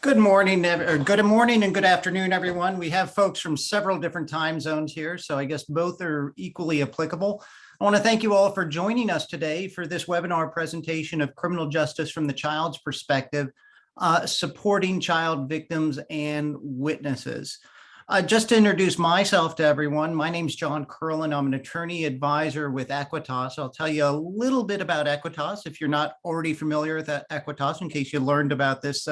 Good morning, or good morning and good afternoon, everyone. We have folks from several different time zones here, so I guess both are equally applicable. I want to thank you all for joining us today for this webinar presentation of criminal justice from the child's perspective, supporting child victims and witnesses. Just to introduce myself to everyone, my name is John Curlin. I'm an attorney advisor with Equitas. I'll tell you a little bit about Equitas if you're not already familiar with Equitas, in case you learned about this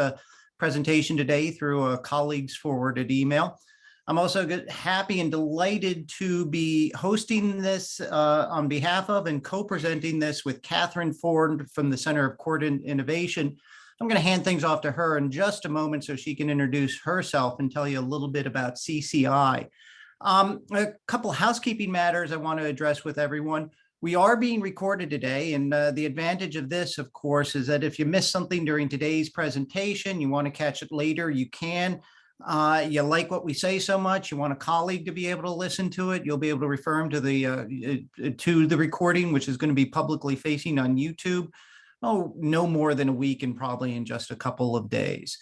presentation today through a colleague's forwarded email. I'm also happy and delighted to be hosting this on behalf of and co-presenting this with Catherine Ford from the Center of Court Innovation. I'm going to hand things off to her in just a moment so she can introduce herself and tell you a little bit about CCI. A couple of housekeeping matters I want to address with everyone. We are being recorded today, and the advantage of this, of course, is that if you miss something during today's presentation, you want to catch it later, you can. You like what we say so much, you want a colleague to be able to listen to it, you'll be able to refer them to the recording, which is going to be publicly facing on YouTube. Oh, no more than a week and probably in just a couple of days.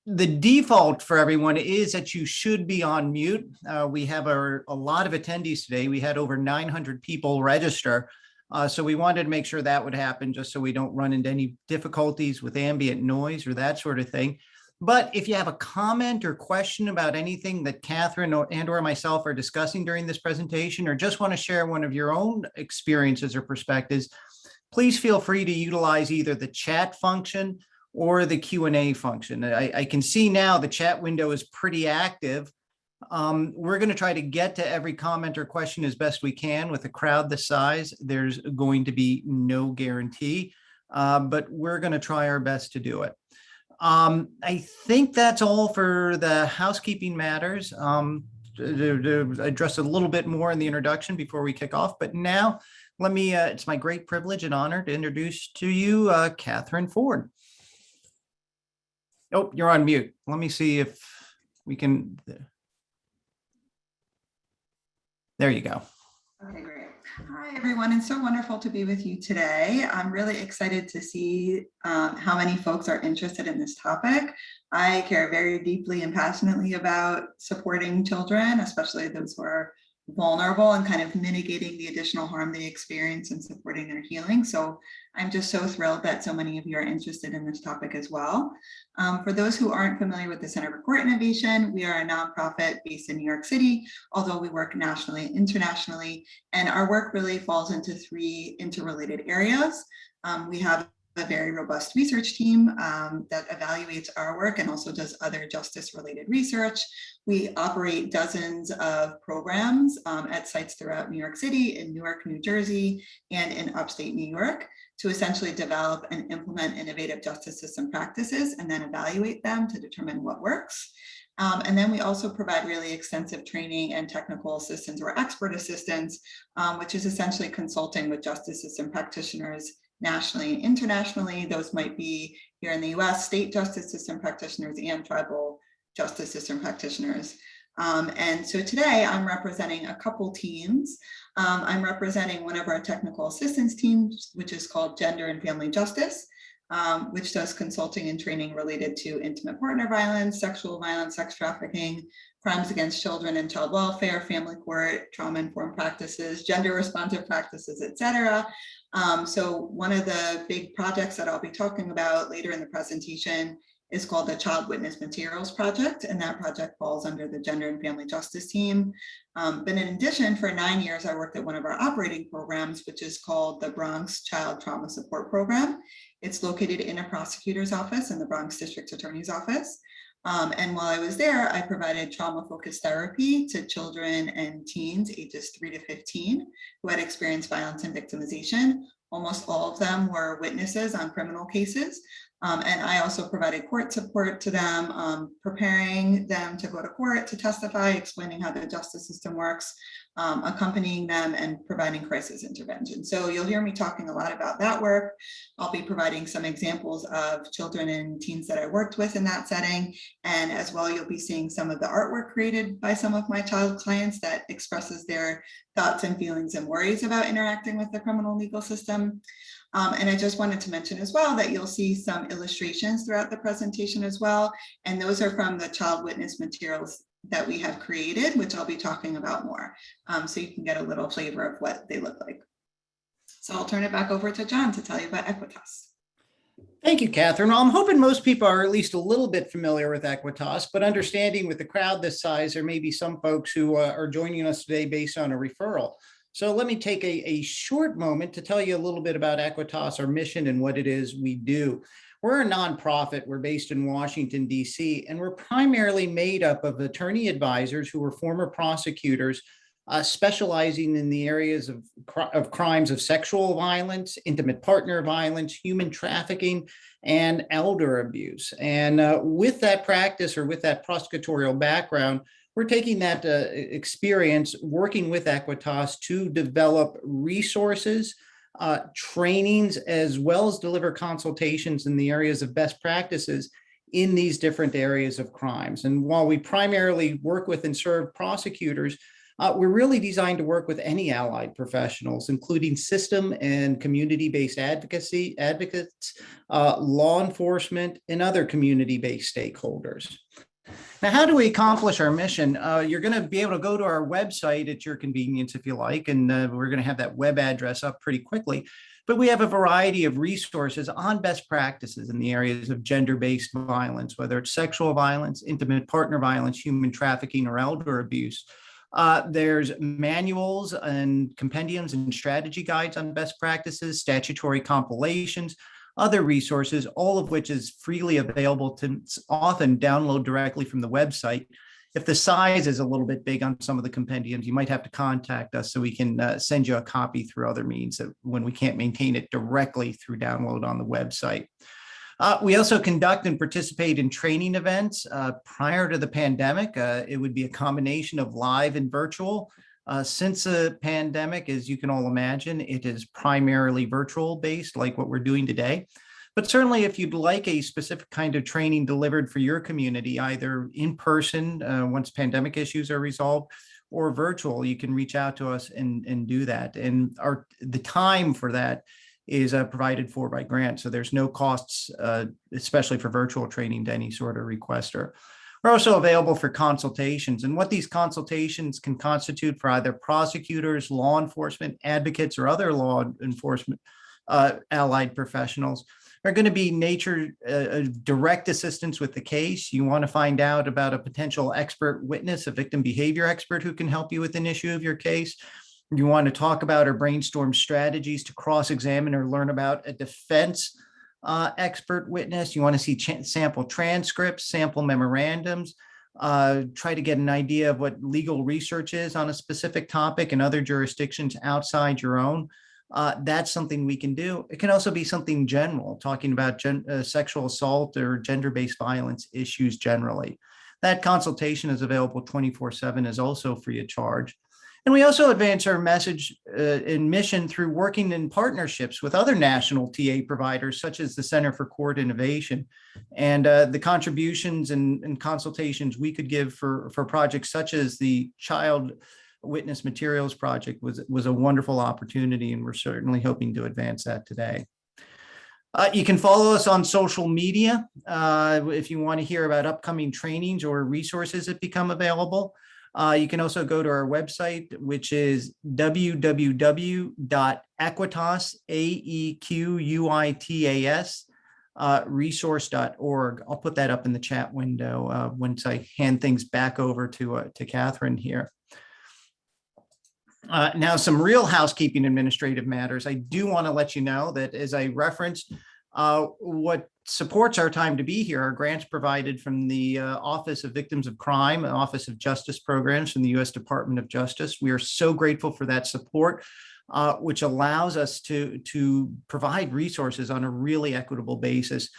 The default for everyone is that you should be on mute. We have a lot of attendees today. We had over 900 people register. So we wanted to make sure that would happen just so we don't run into any difficulties with ambient noise or that sort of thing. But if you have a comment or question about anything that Catherine or myself are discussing during this presentation, or just want to share one of your own experiences or perspectives, please feel free to utilize either the chat function or the Q&A function. I can see now the chat window is pretty active. We're going to try to get to every comment or question as best we can. With a crowd this size, there's going to be no guarantee, but we're going to try our best to do it. I think that's all for the housekeeping matters. To address a little bit more in the introduction before we kick off, but now let me, it's my great privilege and honor to introduce to you Catherine Ford. Oh, you're on mute. Let me see if we can. There you go. Okay, great. Hi, everyone. It's so wonderful to be with you today. I'm really excited to see how many folks are interested in this topic. I care very deeply and passionately about supporting children, especially those who are vulnerable, and kind of mitigating the additional harm they experience and supporting their healing. So I'm just so thrilled that so many of you are interested in this topic as well. For those who aren't familiar with the Center for Court Innovation, we are a nonprofit based in New York City, although we work nationally and internationally, and our work really falls into three interrelated areas. We have a very robust research team that evaluates our work and also does other justice-related research. We operate dozens of programs at sites throughout New York City, in Newark, New Jersey, and in upstate New York to essentially develop and implement innovative justice system practices and then evaluate them to determine what works. And then we also provide really extensive training and technical assistance or expert assistance, which is essentially consulting with justice system practitioners nationally and internationally. Those might be here in the US, state justice system practitioners and tribal justice system practitioners. And so today I'm representing a couple teams. I'm representing one of our technical assistance teams, which is called Gender and Family Justice, which does consulting and training related to intimate partner violence, sexual violence, sex trafficking, crimes against children and child welfare, family court, trauma-informed practices, gender-responsive practices, etc. So one of the big projects that I'll be talking about later in the presentation is called the Child Witness Materials Project, and that project falls under the Gender and Family Justice team. But in addition, for 9 years, I worked at one of our operating programs, which is called the Bronx Child Trauma Support Program. It's located in a prosecutor's office in the Bronx District Attorney's Office. And while I was there, I provided trauma-focused therapy to children and teens ages 3 to 15 who had experienced violence and victimization. Almost all of them were witnesses on criminal cases. And I also provided court support to them, preparing them to go to court to testify, explaining how the justice system works, accompanying them, and providing crisis intervention. So you'll hear me talking a lot about that work. I'll be providing some examples of children and teens that I worked with in that setting. And as well, you'll be seeing some of the artwork created by some of my child clients that expresses their thoughts and feelings and worries about interacting with the criminal legal system. And I just wanted to mention as well that you'll see some illustrations throughout the presentation as well. And those are from the child witness materials that we have created, which I'll be talking about more. So you can get a little flavor of what they look like. So I'll turn it back over to John to tell you about Equitas. Thank you, Catherine. Well, I'm hoping most people are at least a little bit familiar with Equitas, but understanding with the crowd this size, there may be some folks who are joining us today based on a referral. So let me take a short moment to tell you a little bit about Equitas, our mission, and what it is we do. We're a nonprofit. We're based in Washington, D.C., and we're primarily made up of attorney advisors who were former prosecutors specializing in the areas of crimes of sexual violence, intimate partner violence, human trafficking, and elder abuse. And with that practice or with that prosecutorial background, we're taking that experience working with Equitas to develop resources, trainings, as well as deliver consultations in the areas of best practices in these different areas of crimes. And while we primarily work with and serve prosecutors, we're really designed to work with any allied professionals, including system and community-based advocates, law enforcement, and other community-based stakeholders. Now, how do we accomplish our mission? You're going to be able to go to our website at your convenience if you like, and we're going to have that web address up pretty quickly. But we have a variety of resources on best practices in the areas of gender-based violence, whether it's sexual violence, intimate partner violence, human trafficking, or elder abuse. There's manuals and compendiums and strategy guides on best practices, statutory compilations, other resources, all of which is freely available to often download directly from the website. If the size is a little bit big on some of the compendiums, you might have to contact us so we can send you a copy through other means when we can't maintain it directly through download on the website. We also conduct and participate in training events. Prior to the pandemic, it would be a combination of live and virtual. Since the pandemic, as you can all imagine, it is primarily virtual based, like what we're doing today. But certainly if you'd like a specific kind of training delivered for your community, either in person, once pandemic issues are resolved, or virtual, you can reach out to us and do that. And the time for that is provided for by grant. So there's no costs, especially for virtual training, to any sort of requester. We're also available for consultations, and what these consultations can constitute for either prosecutors, law enforcement, advocates, or other law enforcement allied professionals are going to be direct assistance with the case. You want to find out about a potential expert witness, a victim behavior expert who can help you with an issue of your case. You want to talk about or brainstorm strategies to cross-examine or learn about a defense expert witness. You want to see sample transcripts, sample memorandums, try to get an idea of what legal research is on a specific topic in other jurisdictions outside your own. That's something we can do. It can also be something general, talking about sexual assault or gender-based violence issues generally. That consultation is available 24/7, is also free of charge. And we also advance our message and mission through working in partnerships with other national TA providers, such as the Center for Court Innovation. And the contributions and consultations we could give for projects such as the Child Witness Materials Project was a wonderful opportunity, and we're certainly hoping to advance that today. You can follow us on social media if you want to hear about upcoming trainings or resources that become available. You can also go to our website, which is www.equitas, AEQUITAS, resource.org. I'll put that up in the chat window once I hand things back over to Catherine here. Now, some real housekeeping administrative matters. I do want to let you know that, as I referenced, what supports our time to be here are grants provided from the Office of Victims of Crime, Office of Justice Programs from the U.S. Department of Justice. We are so grateful for that support, which allows us to provide resources on a really equitable basis.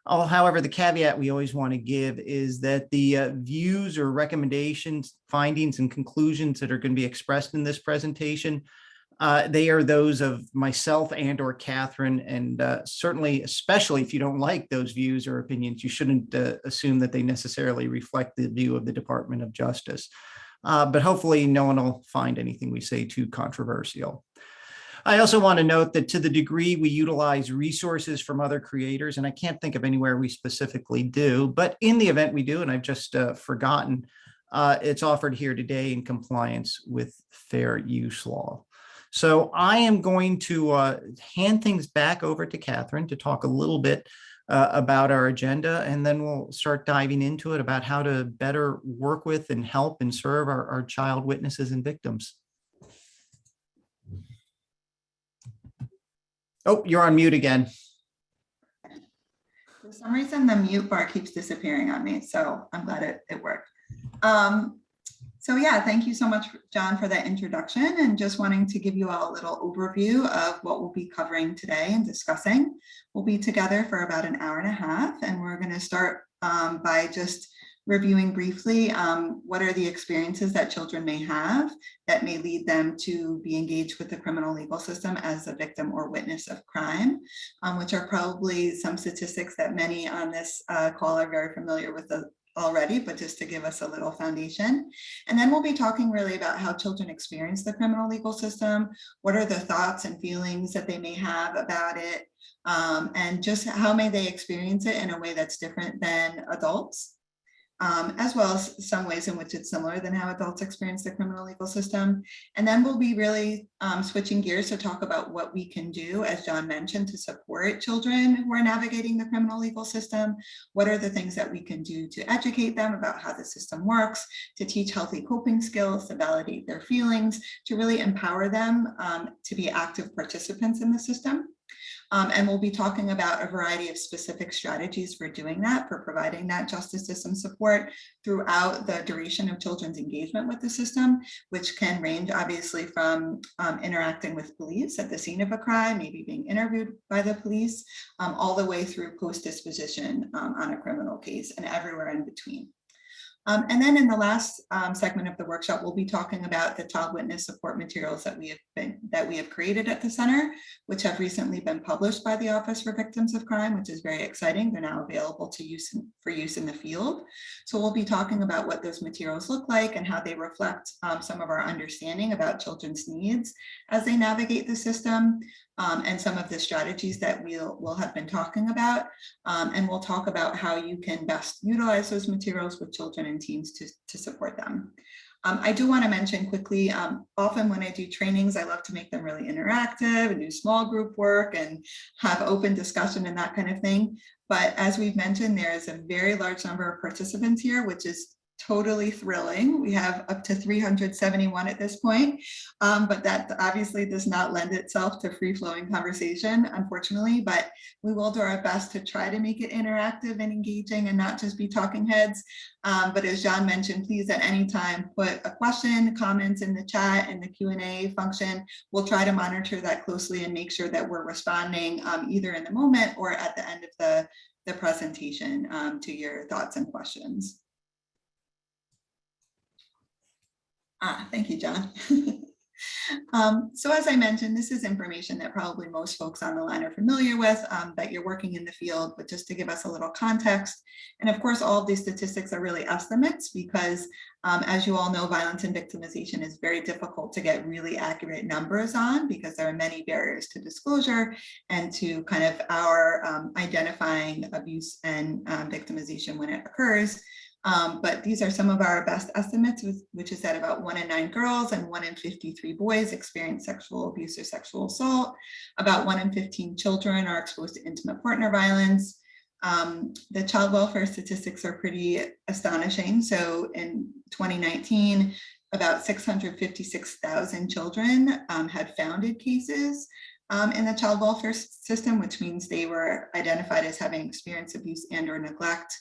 However, the caveat we always want to give is that the views or recommendations, findings, and conclusions that are going to be expressed in this presentation, they are those of myself and or Catherine, and certainly, especially if you don't like those views or opinions, you shouldn't assume that they necessarily reflect the view of the Department of Justice. But hopefully no one will find anything we say too controversial. I also want to note that to the degree we utilize resources from other creators, and I can't think of anywhere we specifically do, but in the event we do, and I've just forgotten, it's offered here today in compliance with fair use law. So I am going to hand things back over to Catherine to talk a little bit about our agenda, and then we'll start diving into it about how to better work with and help and serve our child witnesses and victims. Oh, you're on mute again. For some reason, the mute bar keeps disappearing on me, so I'm glad it worked. So yeah, thank you so much, John, for that introduction, and just wanting to give you all a little overview of what we'll be covering today and discussing. We'll be together for about an hour and a half, and we're going to start by just reviewing briefly what are the experiences that children may have that may lead them to be engaged with the criminal legal system as a victim or witness of crime, which are probably some statistics that many on this call are very familiar with already, but just to give us a little foundation. And then we'll be talking really about how children experience the criminal legal system, what are the thoughts and feelings that they may have about it, and just how may they experience it in a way that's different than adults. As well as some ways in which it's similar than how adults experience the criminal legal system. And then we'll be really switching gears to talk about what we can do, as John mentioned, to support children who are navigating the criminal legal system. What are the things that we can do to educate them about how the system works, to teach healthy coping skills, to validate their feelings, to really empower them to be active participants in the system. And we'll be talking about a variety of specific strategies for doing that, for providing that justice system support throughout the duration of children's engagement with the system, which can range obviously from interacting with police at the scene of a crime, maybe being interviewed by the police, all the way through post-disposition on a criminal case and everywhere in between. And then in the last segment of the workshop, we'll be talking about the child witness support materials that we have created at the center, which have recently been published by the Office for Victims of Crime, which is very exciting. They're now available for use in the field. So we'll be talking about what those materials look like and how they reflect some of our understanding about children's needs as they navigate the system. And some of the strategies that we'll have been talking about. And we'll talk about how you can best utilize those materials with children and teens to support them. I do want to mention quickly, often when I do trainings, I love to make them really interactive and do small group work and have open discussion and that kind of thing. But as we've mentioned, there is a very large number of participants here, which is totally thrilling. We have up to 371 at this point, but that obviously does not lend itself to free-flowing conversation, unfortunately, but we will do our best to try to make it interactive and engaging and not just be talking heads. But as John mentioned, please at any time put a question, comments in the chat and the Q&A function. We'll try to monitor that closely and make sure that we're responding either in the moment or at the end of the presentation to your thoughts and questions. Thank you, John. So as I mentioned, this is information that probably most folks on the line are familiar with, that you're working in the field, but just to give us a little context. And of course, all of these statistics are really estimates because as you all know, violence and victimization is very difficult to get really accurate numbers on because there are many barriers to disclosure and to kind of our identifying abuse and victimization when it occurs. But these are some of our best estimates, which is that about 1 in 9 girls and 1 in 53 boys experience sexual abuse or sexual assault. About 1 in 15 children are exposed to intimate partner violence. The child welfare statistics are pretty astonishing. So in 2019, about 656,000 children had founded cases in the child welfare system, which means they were identified as having experienced abuse and or neglect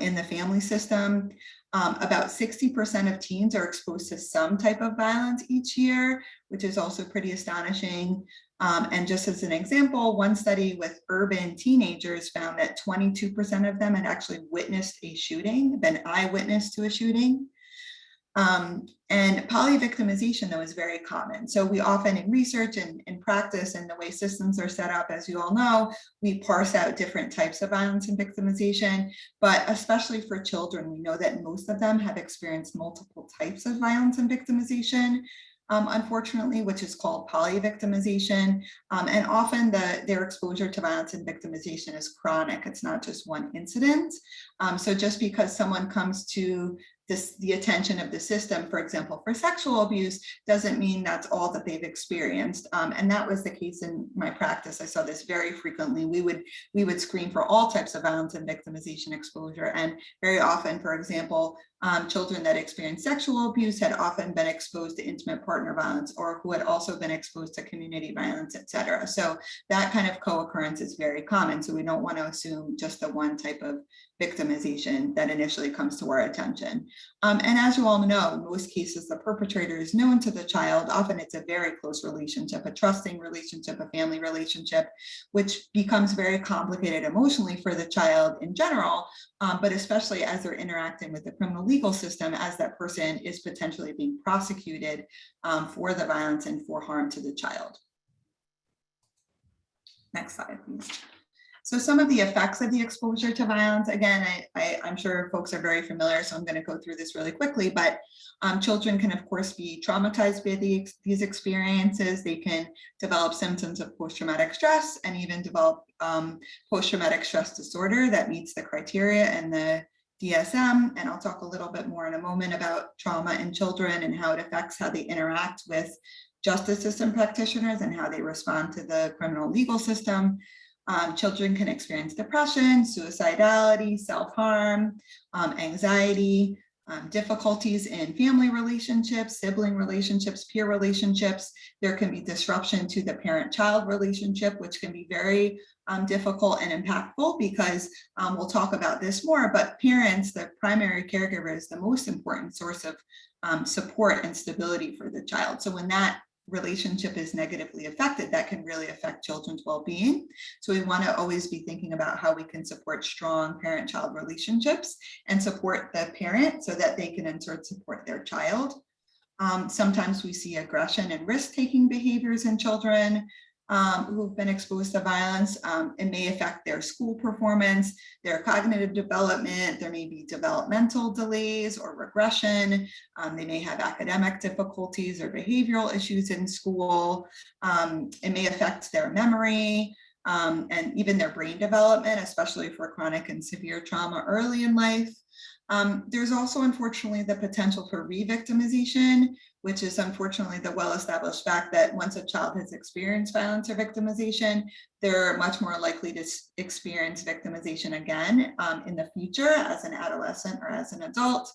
in the family system. About 60% of teens are exposed to some type of violence each year, which is also pretty astonishing. And just as an example, one study with urban teenagers found that 22% of them had actually witnessed a shooting, been eyewitness to a shooting. And polyvictimization, though, is very common. So we often in research and in practice and the way systems are set up, as you all know, we parse out different types of violence and victimization, but especially for children, we know that most of them have experienced multiple types of violence and victimization. unfortunately, which is called polyvictimization. And often their exposure to violence and victimization is chronic. It's not just one incident. So just because someone comes to the attention of the system, for example, for sexual abuse, doesn't mean that's all that they've experienced. And that was the case in my practice. I saw this very frequently. We would screen for all types of violence and victimization exposure. And very often, for example, children that experienced sexual abuse had often been exposed to intimate partner violence, or who had also been exposed to community violence, et cetera. So that kind of co-occurrence is very common. So we don't want to assume just the one type of victimization that initially comes to our attention. And as you all know, in most cases, the perpetrator is known to the child. Often it's a very close relationship, a trusting relationship, a family relationship, which becomes very complicated emotionally for the child in general, but especially as they're interacting with the criminal legal system, as that person is potentially being prosecuted for the violence and for harm to the child. Next slide, please. So some of the effects of the exposure to violence, again, I'm sure folks are very familiar, so I'm going to go through this really quickly, but children can, of course, be traumatized by these experiences. They can develop symptoms of post-traumatic stress and even develop post-traumatic stress disorder that meets the criteria and the DSM. And I'll talk a little bit more in a moment about trauma in children and how it affects how they interact with justice system practitioners and how they respond to the criminal legal system. Children can experience depression, suicidality, self-harm, anxiety, difficulties in family relationships, sibling relationships, peer relationships. There can be disruption to the parent-child relationship, which can be very difficult and impactful because we'll talk about this more, but parents, the primary caregiver, is the most important source of support and stability for the child. So when that relationship is negatively affected, that can really affect children's well-being. So we want to always be thinking about how we can support strong parent-child relationships and support the parent so that they can in turn support their child. Sometimes we see aggression and risk-taking behaviors in children who've been exposed to violence. It may affect their school performance, their cognitive development. There may be developmental delays or regression. They may have academic difficulties or behavioral issues in school. It may affect their memory and even their brain development, especially for chronic and severe trauma early in life. There's also, unfortunately, the potential for re-victimization, which is unfortunately the well-established fact that once a child has experienced violence or victimization, they're much more likely to experience victimization again in the future as an adolescent or as an adult.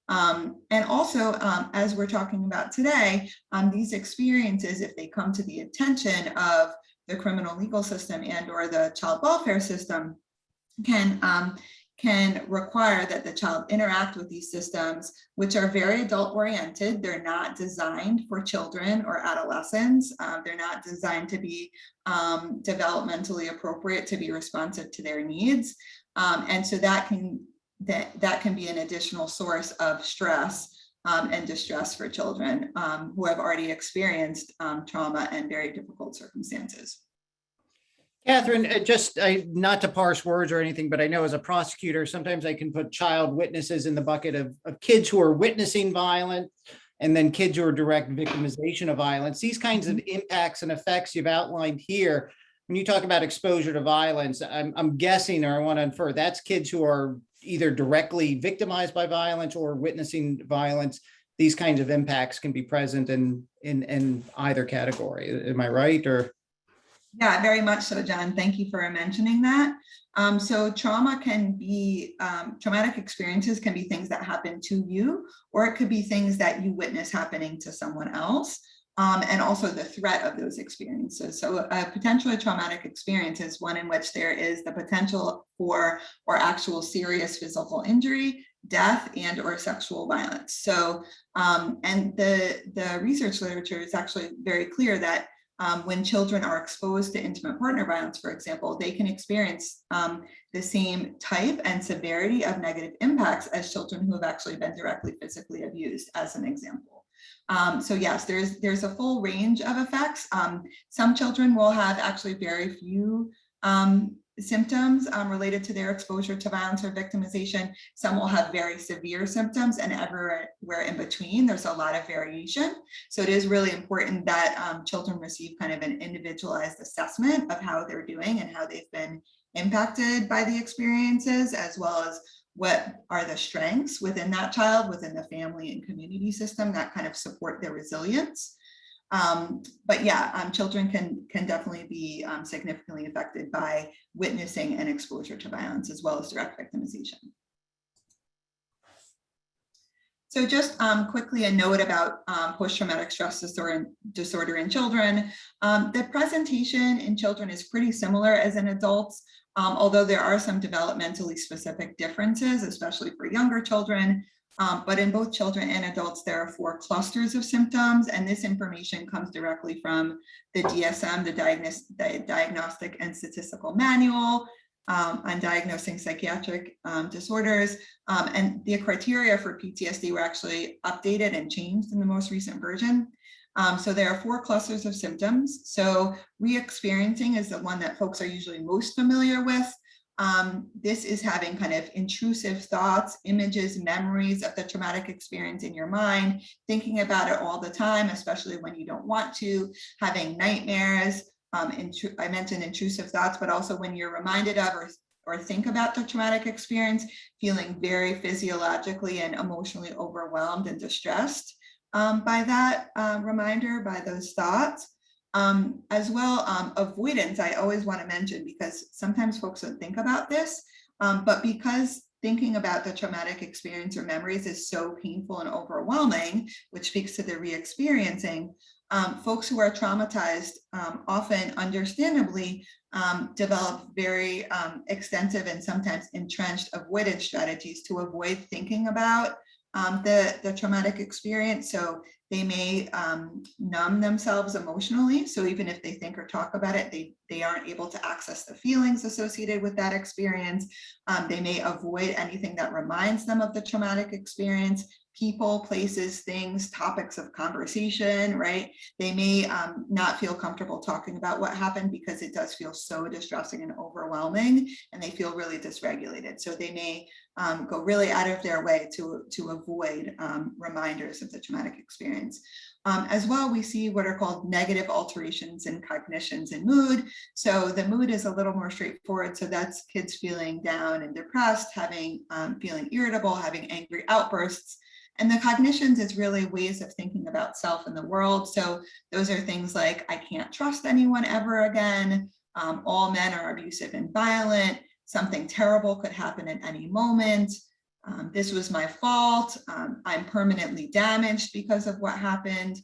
And also, as we're talking about today, these experiences, if they come to the attention of the criminal legal system and or the child welfare system, can require that the child interact with these systems, which are very adult oriented. They're not designed for children or adolescents. They're not designed to be developmentally appropriate to be responsive to their needs. And so that can be an additional source of stress and distress for children who have already experienced trauma and very difficult circumstances. Catherine, just not to parse words or anything, but I know as a prosecutor, sometimes I can put child witnesses in the bucket of kids who are witnessing violence and then kids who are direct victimization of violence. These kinds of impacts and effects you've outlined here, when you talk about exposure to violence, I'm guessing, or I want to infer, that's kids who are either directly victimized by violence or witnessing violence. These kinds of impacts can be present in either category. Am I right? Or yeah, very much so, John. Thank you for mentioning that. So trauma can be, traumatic experiences can be things that happen to you, or it could be things that you witness happening to someone else, and also the threat of those experiences. So a potentially traumatic experience is one in which there is the potential for or actual serious physical injury, death, and or sexual violence. So, and the research literature is actually very clear that when children are exposed to intimate partner violence, for example, they can experience the same type and severity of negative impacts as children who have actually been directly physically abused, as an example. So yes, there's a full range of effects. Some children will have actually very few symptoms related to their exposure to violence or victimization. Some will have very severe symptoms, and everywhere in between, there's a lot of variation. So it is really important that children receive kind of an individualized assessment of how they're doing and how they've been impacted by the experiences, as well as what are the strengths within that child, within the family and community system that kind of support their resilience. But yeah, children can definitely be significantly affected by witnessing and exposure to violence, as well as direct victimization. So just quickly a note about post-traumatic stress disorder in children. The presentation in children is pretty similar as in adults, although there are some developmentally specific differences, especially for younger children. But in both children and adults, there are 4 clusters of symptoms, and this information comes directly from the DSM, the Diagnostic and Statistical Manual on Diagnosing Psychiatric Disorders. And the criteria for PTSD were actually updated and changed in the most recent version. So there are 4 clusters of symptoms. So re-experiencing is the one that folks are usually most familiar with. This is having kind of intrusive thoughts, images, memories of the traumatic experience in your mind, thinking about it all the time, especially when you don't want to, having nightmares. I mentioned intrusive thoughts, but also when you're reminded of or think about the traumatic experience, feeling very physiologically and emotionally overwhelmed and distressed by that reminder, by those thoughts. As well, avoidance, I always want to mention, because sometimes folks don't think about this, but because thinking about the traumatic experience or memories is so painful and overwhelming, which speaks to the re-experiencing, folks who are traumatized often, understandably, develop very extensive and sometimes entrenched avoidance strategies to avoid thinking about the traumatic experience. So they may numb themselves emotionally. So even if they think or talk about it, they aren't able to access the feelings associated with that experience. They may avoid anything that reminds them of the traumatic experience, people, places, things, topics of conversation, right? They may not feel comfortable talking about what happened because it does feel so distressing and overwhelming, and they feel really dysregulated. So they may go really out of their way to avoid reminders of the traumatic experience. As well, we see what are called negative alterations in cognitions and mood. So the mood is a little more straightforward. So that's kids feeling down and depressed, having feeling irritable, having angry outbursts. And the cognitions is really ways of thinking about self and the world. So those are things like, I can't trust anyone ever again. All men are abusive and violent. Something terrible could happen at any moment. This was my fault. I'm permanently damaged because of what happened.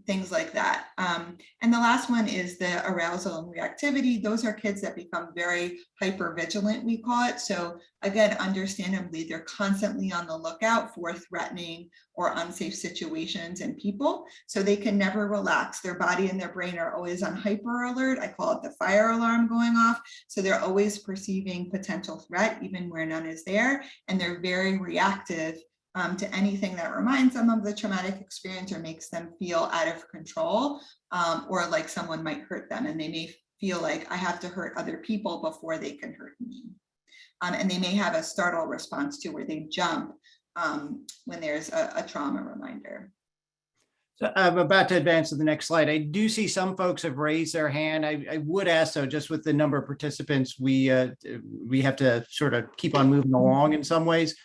Things like that. And the last one is the arousal and reactivity. Those are kids that become very hypervigilant, we call it. So again, understandably, they're constantly on the lookout for threatening or unsafe situations and people. So they can never relax. Their body and their brain are always on hyper alert. I call it the fire alarm going off. So they're always perceiving potential threat, even where none is there. And they're very reactive to anything that reminds them of the traumatic experience or makes them feel out of control, or like someone might hurt them. And they may feel like, I have to hurt other people before they can hurt me. And they may have a startle response too, where they jump when there's a trauma reminder. So I'm about to advance to the next slide. I do see some folks have raised their hand. I would ask, though, just with the number of participants, we have to sort of keep on moving along in some ways.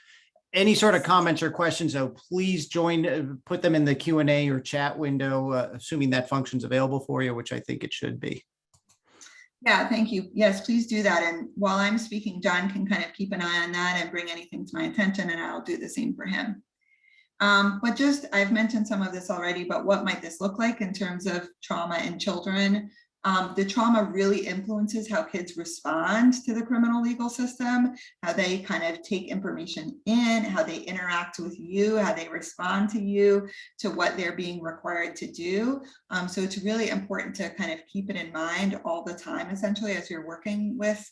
Any sort of comments or questions, though, please put them in the Q&A or chat window, assuming that function's available for you, which I think it should be. Yeah, thank you. Yes, please do that. And while I'm speaking, John can kind of keep an eye on that and bring anything to my attention, and I'll do the same for him. But just, I've mentioned some of this already, but what might this look like in terms of trauma in children? The trauma really influences how kids respond to the criminal legal system, how they kind of take information in, how they interact with you, how they respond to you, to what they're being required to do. So it's really important to kind of keep it in mind all the time, essentially, as you're working with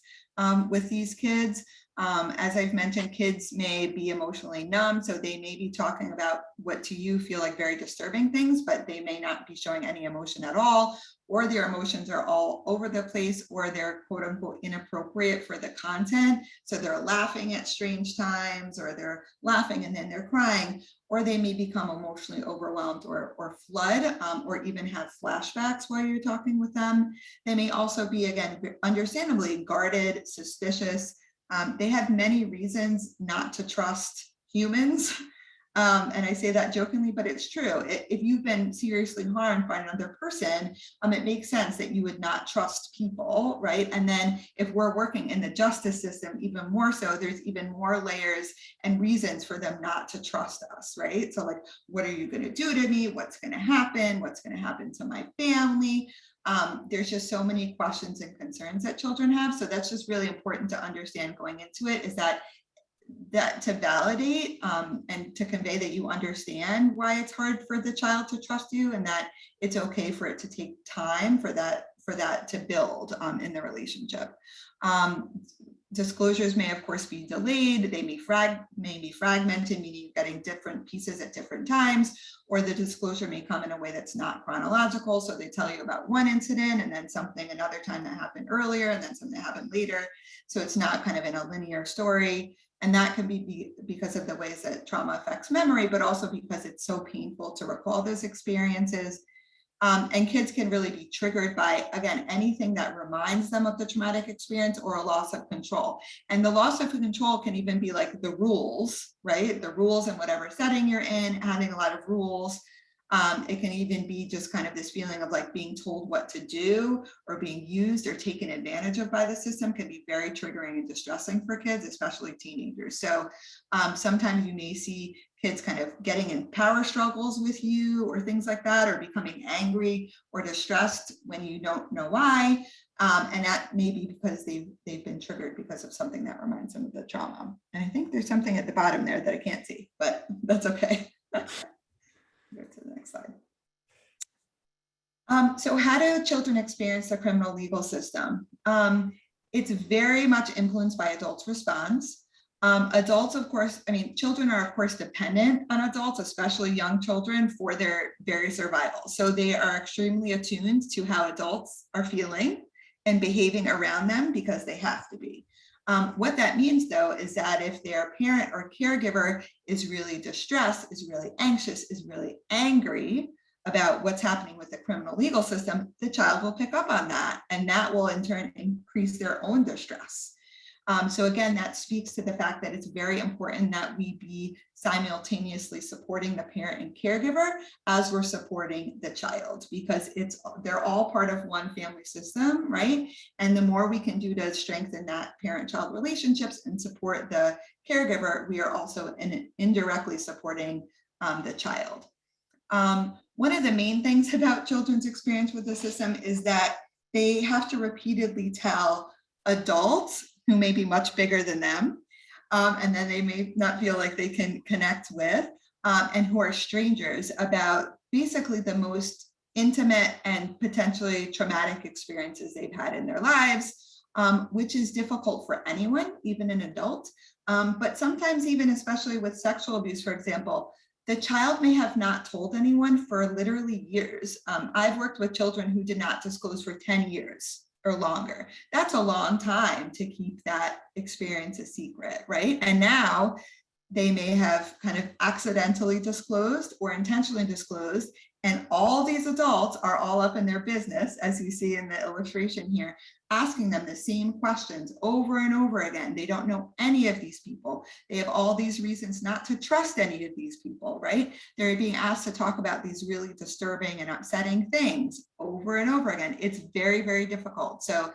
with these kids. As I've mentioned, kids may be emotionally numb, so they may be talking about what to you feel like very disturbing things, but they may not be showing any emotion at all, or their emotions are all over the place, or they're quote unquote inappropriate for the content. So they're laughing at strange times, or they're laughing and then they're crying, or they may become emotionally overwhelmed or flood, or even have flashbacks while you're talking with them. They may also be, again, understandably guarded, suspicious. They have many reasons not to trust humans. And I say that jokingly, but it's true. If you've been seriously harmed by another person, it makes sense that you would not trust people, right? And then if we're working in the justice system, even more so, there's even more layers and reasons for them not to trust us, right? So like, what are you going to do to me? What's going to happen? What's going to happen to my family? There's just so many questions and concerns that children have. So that's just really important to understand going into it, is that to validate and to convey that you understand why it's hard for the child to trust you, and that it's okay for it to take time for that to build in the relationship. Disclosures may, of course, be delayed. They may be fragmented, meaning you're getting different pieces at different times, or the disclosure may come in a way that's not chronological. So they tell you about one incident and then something another time that happened earlier and then something that happened later. So it's not kind of in a linear story. And that can be because of the ways that trauma affects memory, but also because it's so painful to recall those experiences. And kids can really be triggered by, again, anything that reminds them of the traumatic experience or a loss of control. And the loss of control can even be like the rules, right? The rules in whatever setting you're in, having a lot of rules. It can even be just kind of this feeling of like being told what to do or being used or taken advantage of by the system can be very triggering and distressing for kids, especially teenagers. So sometimes you may see kids kind of getting in power struggles with you or things like that, or becoming angry or distressed when you don't know why. And that may be because they've been triggered because of something that reminds them of the trauma. And I think there's something at the bottom there that I can't see, but that's okay. Go to the next slide. So how do children experience the criminal legal system? It's very much influenced by adults' response. Adults, of course, children are, of course, dependent on adults, especially young children, for their very survival. So they are extremely attuned to how adults are feeling and behaving around them because they have to be. What that means, though, is that if their parent or caregiver is really distressed, is really anxious, is really angry about what's happening with the criminal legal system, the child will pick up on that, and that will in turn increase their own distress. So again, that speaks to the fact that it's very important that we be simultaneously supporting the parent and caregiver as we're supporting the child, because they're all part of one family system, right? And the more we can do to strengthen that parent-child relationships and support the caregiver, we are also indirectly supporting the child. One of the main things about children's experience with the system is that they have to repeatedly tell adults who may be much bigger than them, and then they may not feel like they can connect with, and who are strangers, about basically the most intimate and potentially traumatic experiences they've had in their lives, which is difficult for anyone, even an adult. But sometimes even, especially with sexual abuse, for example, the child may have not told anyone for literally years. I've worked with children who did not disclose for 10 years or longer. That's a long time to keep that experience a secret, right? And now they may have kind of accidentally disclosed or intentionally disclosed, and all these adults are all up in their business, as you see in the illustration here, asking them the same questions over and over again. They don't know any of these people. They have all these reasons not to trust any of these people, right? They're being asked to talk about these really disturbing and upsetting things over and over again. It's very, very difficult. So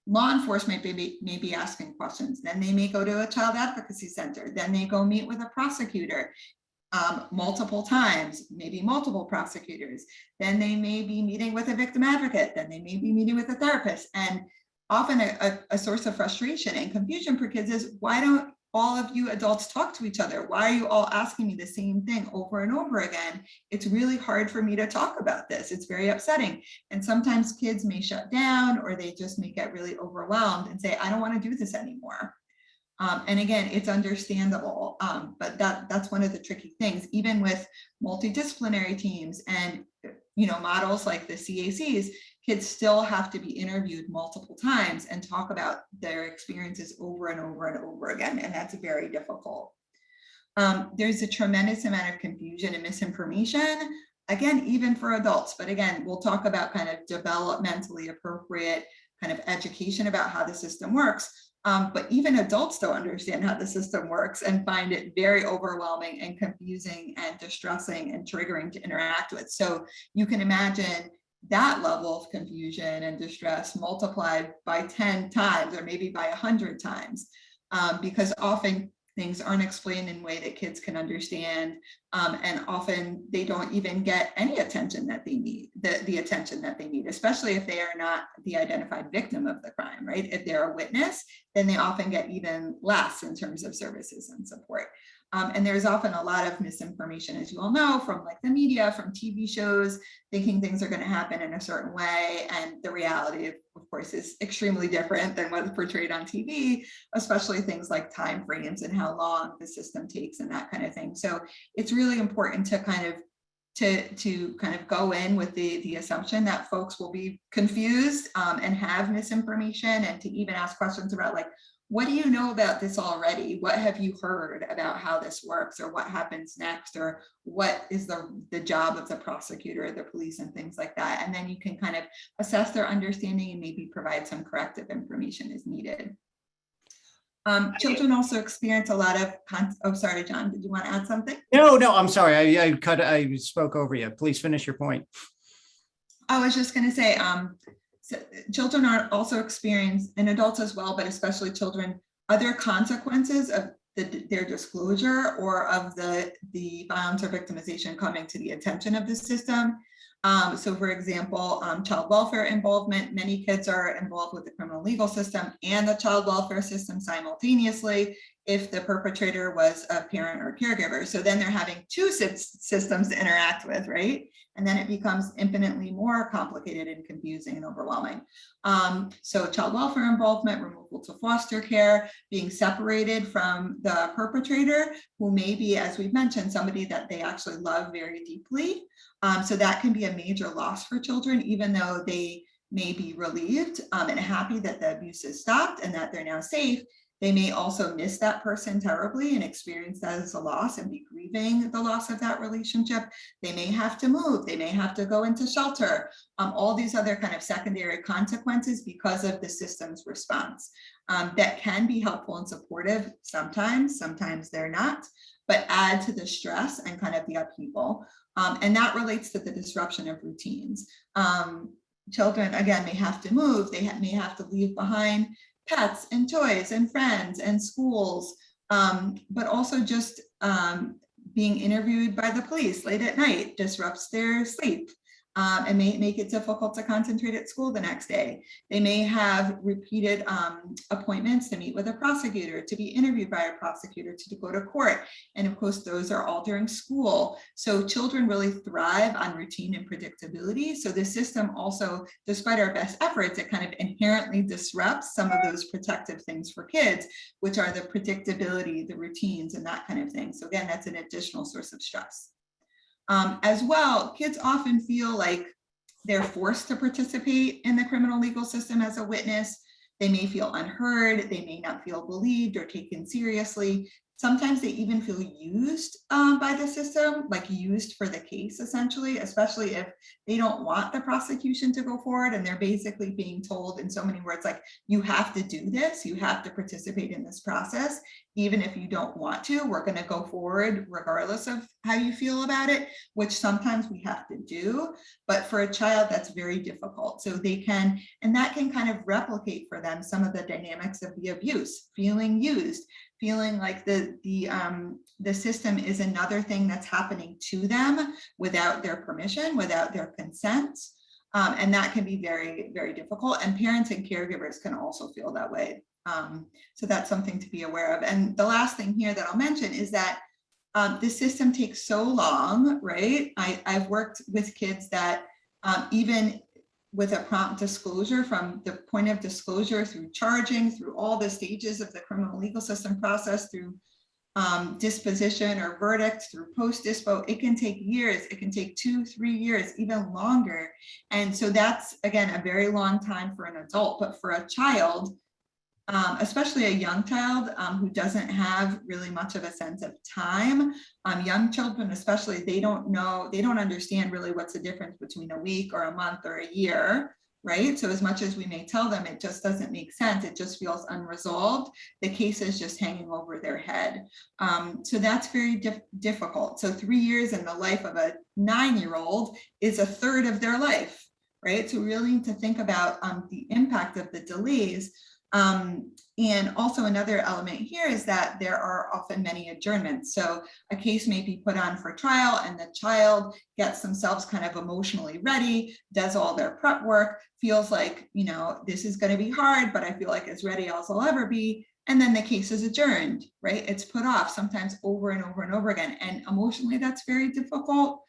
law enforcement may be asking questions. Then they may go to a child advocacy center. Then they go meet with a prosecutor multiple times, maybe multiple prosecutors. Then they may be meeting with a victim advocate. Then they may be meeting with a therapist. And often a source of frustration and confusion for kids is, why don't all of you adults talk to each other? Why are you all asking me the same thing over and over again? It's really hard for me to talk about this. It's very upsetting. And sometimes kids may shut down, or they just may get really overwhelmed and say, I don't want to do this anymore. And again, it's understandable, but that's one of the tricky things, even with multidisciplinary teams and models like the CACs. Kids still have to be interviewed multiple times and talk about their experiences over and over and over again, and that's very difficult. There's a tremendous amount of confusion and misinformation, again, even for adults. But again, we'll talk about kind of developmentally appropriate kind of education about how the system works. But even adults don't understand how the system works and find it very overwhelming and confusing and distressing and triggering to interact with. So you can imagine that level of confusion and distress multiplied by 10 times or maybe by 100 times, because often things aren't explained in a way that kids can understand, and often they don't even get any attention that they need, the attention that they need, especially if they are not the identified victim of the crime, right? If they're a witness, then they often get even less in terms of services and support. And there's often a lot of misinformation, as you all know, from like the media, from TV shows, thinking things are going to happen in a certain way. And the reality, of course, is extremely different than what's portrayed on TV, especially things like time frames and how long the system takes and that kind of thing. So it's really important to kind of go in with the assumption that folks will be confused and have misinformation, and to even ask questions about like, what do you know about this already? What have you heard about how this works, or what happens next, or what is the job of the prosecutor or the police and things like that? And then you can kind of assess their understanding and maybe provide some corrective information as needed. Children also experience a lot of, oh, sorry, John, did you want to add something? No, I'm sorry. I spoke over you. Please finish your point. I was just going to say, so children are also experience, and adults as well, but especially children, other consequences of their disclosure or of the violence or victimization coming to the attention of the system. So for example, child welfare involvement, many kids are involved with the criminal legal system and the child welfare system simultaneously if the perpetrator was a parent or caregiver. So then they're having two systems to interact with, right? And then it becomes infinitely more complicated and confusing and overwhelming. So child welfare involvement, removal to foster care, being separated from the perpetrator, who may be, as we've mentioned, somebody that they actually love very deeply. So that can be a major loss for children, even though they may be relieved and happy that the abuse has stopped and that they're now safe. They may also miss that person terribly and experience that as a loss and be grieving the loss of that relationship. They may have to move. They may have to go into shelter. All these other kind of secondary consequences because of the system's response that can be helpful and supportive sometimes they're not, but add to the stress and kind of the upheaval. And that relates to the disruption of routines. Children, again, may have to move. They may have to leave behind pets and toys and friends and schools, but also just being interviewed by the police late at night disrupts their sleep and may make it difficult to concentrate at school the next day. They may have repeated appointments to meet with a prosecutor, to be interviewed by a prosecutor, to go to court. And of course, those are all during school. So children really thrive on routine and predictability. So the system also, despite our best efforts, it kind of inherently disrupts some of those protective things for kids, which are the predictability, the routines, and that kind of thing. So again, that's an additional source of stress. As well, kids often feel like they're forced to participate in the criminal legal system as a witness. They may feel unheard. They may not feel believed or taken seriously. Sometimes they even feel used by the system, like used for the case, essentially, especially if they don't want the prosecution to go forward and they're basically being told in so many words, like, you have to do this, you have to participate in this process, even if you don't want to, we're going to go forward regardless of how you feel about it, which sometimes we have to do. But for a child, that's very difficult. So they can, and that can kind of replicate for them some of the dynamics of the abuse, feeling used, feeling like the system is another thing that's happening to them without their permission, without their consent. And that can be very, very difficult. And parents and caregivers can also feel that way. So that's something to be aware of. And the last thing here that I'll mention is that the system takes so long, right? I've worked with kids that even with a prompt disclosure, from the point of disclosure through charging, through all the stages of the criminal legal system process, through disposition or verdict, through post-dispo, it can take years. It can take 2-3 years, even longer. And so that's, again, a very long time for an adult, but for a child, especially a young child who doesn't have really much of a sense of time. Young children, especially, they don't understand really what's the difference between a week or a month or a year, right? So as much as we may tell them, it just doesn't make sense. It just feels unresolved. The case is just hanging over their head. So that's very difficult. So 3 years in the life of a 9-year-old is a third of their life, right? So we really need to think about the impact of the delays. And also another element here is that there are often many adjournments. So a case may be put on for trial and the child gets themselves kind of emotionally ready, does all their prep work, feels like, you know, this is going to be hard, but I feel like as ready as I'll ever be. And then the case is adjourned, right? It's put off sometimes over and over and over again. And emotionally, that's very difficult.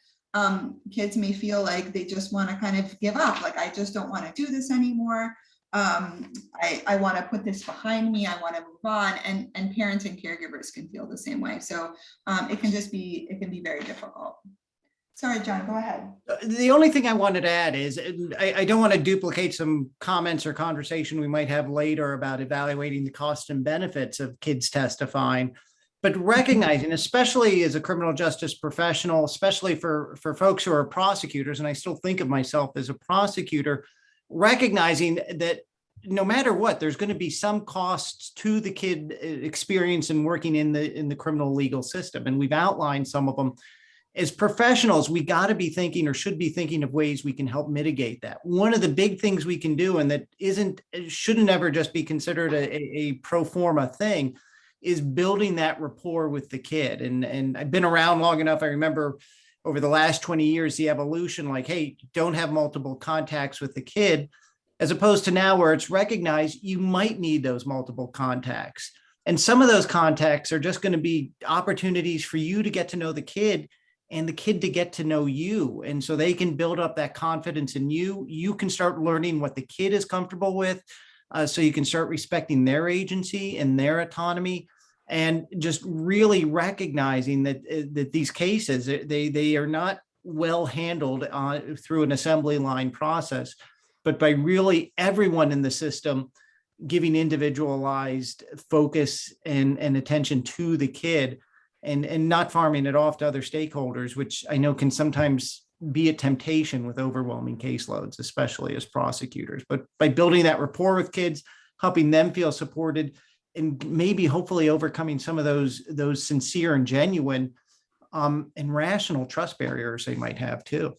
Kids may feel like they just want to kind of give up. Like, I just don't want to do this anymore. I want to put this behind me. I want to move on, and parents and caregivers can feel the same way. So it can be very difficult. Sorry, John, go ahead. The only thing I wanted to add is I don't want to duplicate some comments or conversation we might have later about evaluating the cost and benefits of kids testifying, but recognizing, especially as a criminal justice professional, especially for folks who are prosecutors, and I still think of myself as a prosecutor, recognizing that no matter what, there's going to be some costs to the kid experience and working in the criminal legal system. And we've outlined some of them. As professionals, we got to be thinking, or should be thinking, of ways we can help mitigate that. One of the big things we can do, and that shouldn't ever just be considered a pro forma thing, is building that rapport with the kid. And I've been around long enough. I remember over the last 20 years, the evolution, like, hey, don't have multiple contacts with the kid, as opposed to now where it's recognized you might need those multiple contacts. And some of those contacts are just going to be opportunities for you to get to know the kid and the kid to get to know you. And so they can build up that confidence in you. You can start learning what the kid is comfortable with. So you can start respecting their agency and their autonomy, and just really recognizing that these cases, they are not well handled through an assembly line process, but by really everyone in the system giving individualized focus and attention to the kid, and not farming it off to other stakeholders, which I know can sometimes be a temptation with overwhelming caseloads, especially as prosecutors. But by building that rapport with kids, helping them feel supported, and maybe hopefully overcoming some of those sincere and genuine and rational trust barriers they might have too.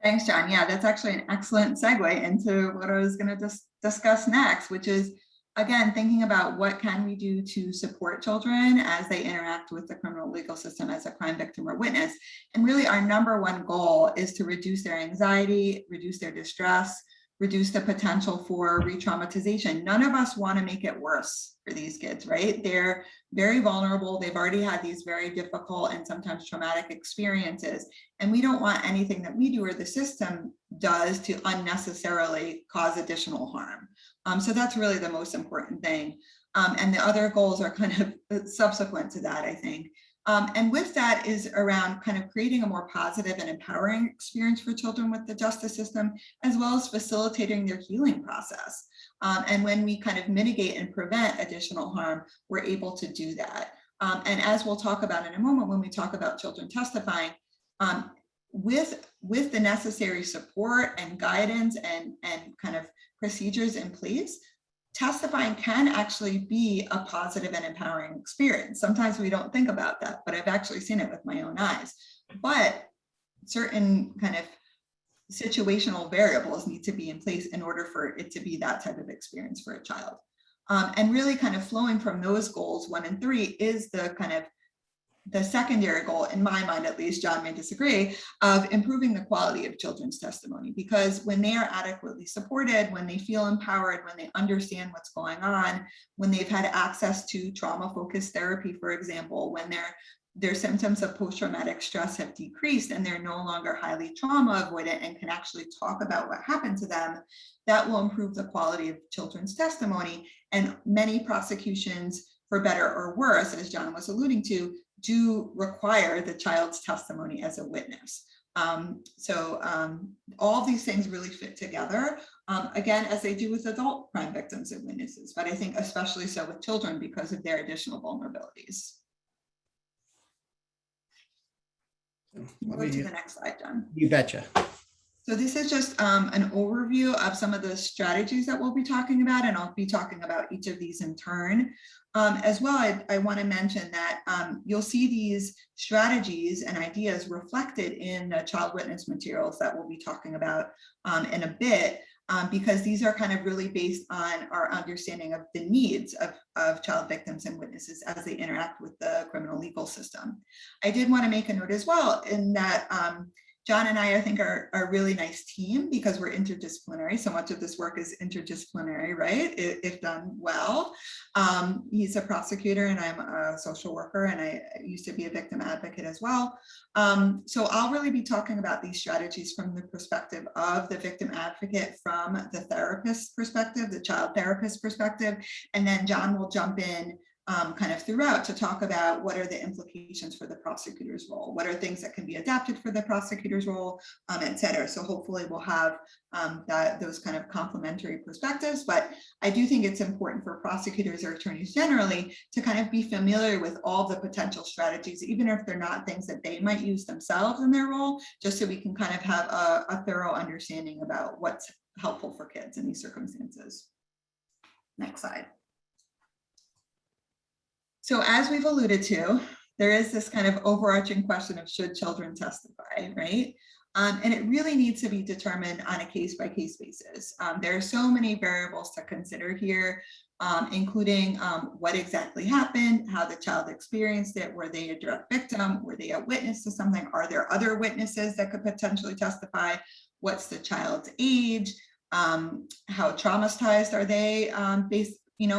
Thanks, John. Yeah, that's actually an excellent segue into what I was going to discuss next, which is, again, thinking about what can we do to support children as they interact with the criminal legal system as a crime victim or witness. And really our number one goal is to reduce their anxiety, reduce their distress, reduce the potential for re-traumatization. None of us want to make it worse for these kids, right? They're very vulnerable. They've already had these very difficult and sometimes traumatic experiences. And we don't want anything that we do or the system does to unnecessarily cause additional harm. So that's really the most important thing. And the other goals are kind of subsequent to that, I think. And with that is around kind of creating a more positive and empowering experience for children with the justice system, as well as facilitating their healing process. And when we kind of mitigate and prevent additional harm, we're able to do that. And as we'll talk about in a moment, when we talk about children testifying, with the necessary support and guidance and kind of procedures in place, testifying can actually be a positive and empowering experience. Sometimes we don't think about that, but I've actually seen it with my own eyes. But certain kind of situational variables need to be in place in order for it to be that type of experience for a child. And really kind of flowing from those goals 1 and 3 is the kind of the secondary goal, in my mind at least, John may disagree, of improving the quality of children's testimony. Because when they are adequately supported, when they feel empowered, when they understand what's going on, when they've had access to trauma-focused therapy, for example, when their symptoms of post-traumatic stress have decreased and they're no longer highly trauma avoidant and can actually talk about what happened to them, that will improve the quality of children's testimony. And many prosecutions, for better or worse, as John was alluding to, do require the child's testimony as a witness. All these things really fit together, again, as they do with adult crime victims and witnesses, but I think especially so with children because of their additional vulnerabilities. Go to the next slide, John. You betcha. So this is just an overview of some of the strategies that we'll be talking about, and I'll be talking about each of these in turn. As well, I want to mention that you'll see these strategies and ideas reflected in the child witness materials that we'll be talking about in a bit, because these are kind of really based on our understanding of the needs of child victims and witnesses as they interact with the criminal legal system. I did want to make a note as well in that John and I think, are a really nice team because we're interdisciplinary. So much of this work is interdisciplinary, right? If done well. He's a prosecutor and I'm a social worker, and I used to be a victim advocate as well. So I'll really be talking about these strategies from the perspective of the victim advocate, from the therapist perspective, the child therapist perspective, and then John will jump in kind of throughout to talk about what are the implications for the prosecutor's role, what are things that can be adapted for the prosecutor's role, et cetera. So hopefully we'll have those kind of complementary perspectives, but I do think it's important for prosecutors or attorneys generally to kind of be familiar with all the potential strategies, even if they're not things that they might use themselves in their role, just so we can kind of have a thorough understanding about what's helpful for kids in these circumstances. Next slide. So as we've alluded to, there is this kind of overarching question of should children testify, right? And it really needs to be determined on a case-by-case basis. There are so many variables to consider here, including what exactly happened, how the child experienced it, were they a direct victim, were they a witness to something, are there other witnesses that could potentially testify, what's the child's age, how traumatized are they based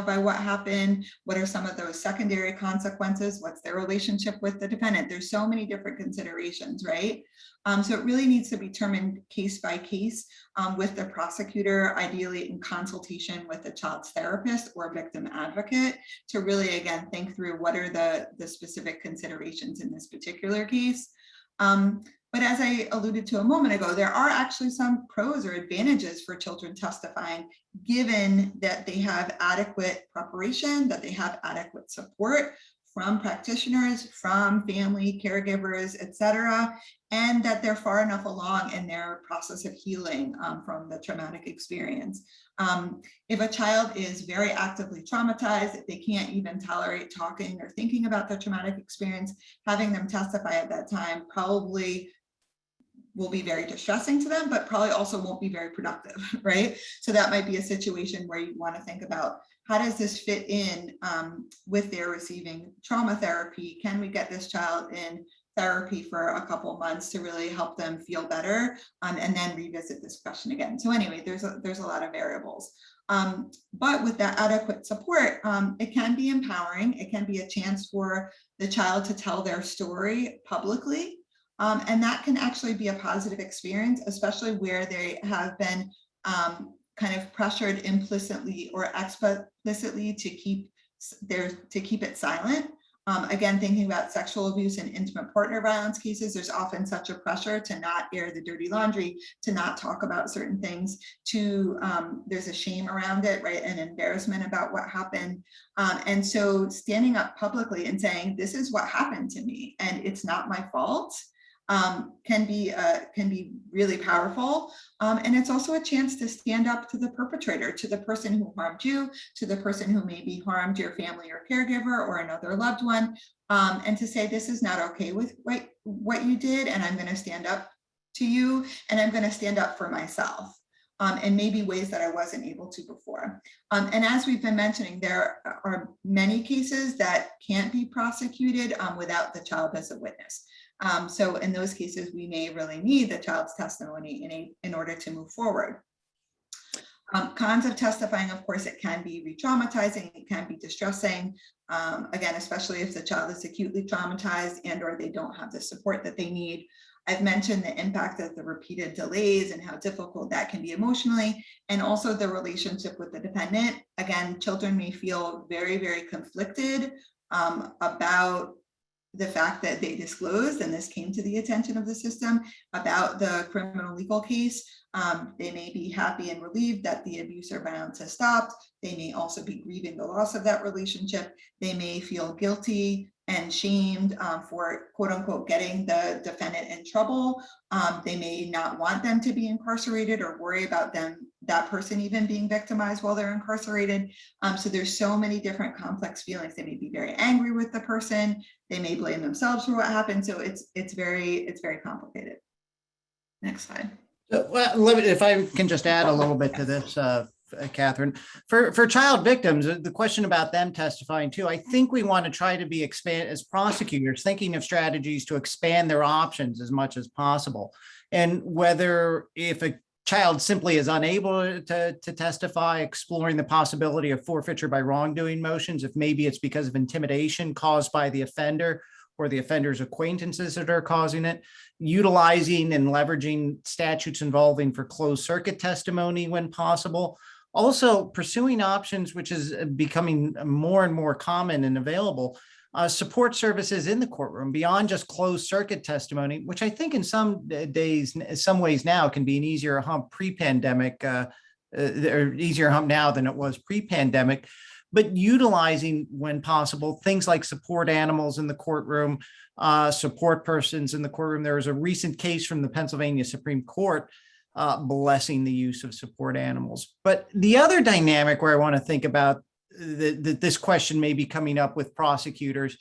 by what happened, what are some of those secondary consequences, what's their relationship with the defendant. There's so many different considerations, right? So it really needs to be determined case by case with the prosecutor, ideally in consultation with the child's therapist or victim advocate, to really, again, think through what are the specific considerations in this particular case. But as I alluded to a moment ago, there are actually some pros or advantages for children testifying, given that they have adequate preparation, that they have adequate support from practitioners, from family, caregivers, et cetera, and that they're far enough along in their process of healing from the traumatic experience. If a child is very actively traumatized, if they can't even tolerate talking or thinking about the traumatic experience, having them testify at that time probably will be very distressing to them, but probably also won't be very productive, right? So that might be a situation where you want to think about, how does this fit in with their receiving trauma therapy? Can we get this child in therapy for a couple of months to really help them feel better, and then revisit this question again? So anyway, there's a lot of variables. But with that adequate support, it can be empowering. It can be a chance for the child to tell their story publicly. And that can actually be a positive experience, especially where they have been kind of pressured implicitly or explicitly to keep it silent. Again, thinking about sexual abuse and intimate partner violence cases, there's often such a pressure to not air the dirty laundry, to not talk about certain things, there's a shame around it, right? An embarrassment about what happened. And so standing up publicly and saying, this is what happened to me and it's not my fault, can be really powerful. And it's also a chance to stand up to the perpetrator, to the person who harmed you, to the person who maybe harmed your family or caregiver or another loved one, and to say, this is not okay with what you did, and I'm going to stand up to you, and I'm going to stand up for myself. and maybe ways that I wasn't able to before. And as we've been mentioning, there are many cases that can't be prosecuted without the child as a witness. So in those cases, we may really need the child's testimony in order to move forward. Cons of testifying, of course, it can be re-traumatizing, it can be distressing, again, especially if the child is acutely traumatized and or they don't have the support that they need. I've mentioned the impact of the repeated delays and how difficult that can be emotionally, and also the relationship with the dependent. Again, children may feel very, very conflicted about the fact that they disclosed, and this came to the attention of the system, about the criminal legal case. They may be happy and relieved that the abuse or violence has stopped. They may also be grieving the loss of that relationship. They may feel guilty and shamed for quote unquote getting the defendant in trouble. They may not want them to be incarcerated or worry about that person even being victimized while they're incarcerated. So there's so many different complex feelings. They may be very angry with the person. They may blame themselves for what happened. So it's very complicated. Next slide. Well, if I can just add a little bit to this, Catherine, for child victims, the question about them testifying too, I think we want to try to be as prosecutors, thinking of strategies to expand their options as much as possible. And whether if a child simply is unable to testify, exploring the possibility of forfeiture by wrongdoing motions, if maybe it's because of intimidation caused by the offender or the offender's acquaintances that are causing it, utilizing and leveraging statutes involving for closed circuit testimony when possible. Also pursuing options, which is becoming more and more common and available, support services in the courtroom beyond just closed circuit testimony, which I think in some ways now can be an easier hump pre-pandemic, or easier hump now than it was pre-pandemic. But utilizing, when possible, things like support animals in the courtroom, support persons in the courtroom. There was a recent case from the Pennsylvania Supreme Court blessing the use of support animals. But the other dynamic where I want to think about this question may be coming up with prosecutors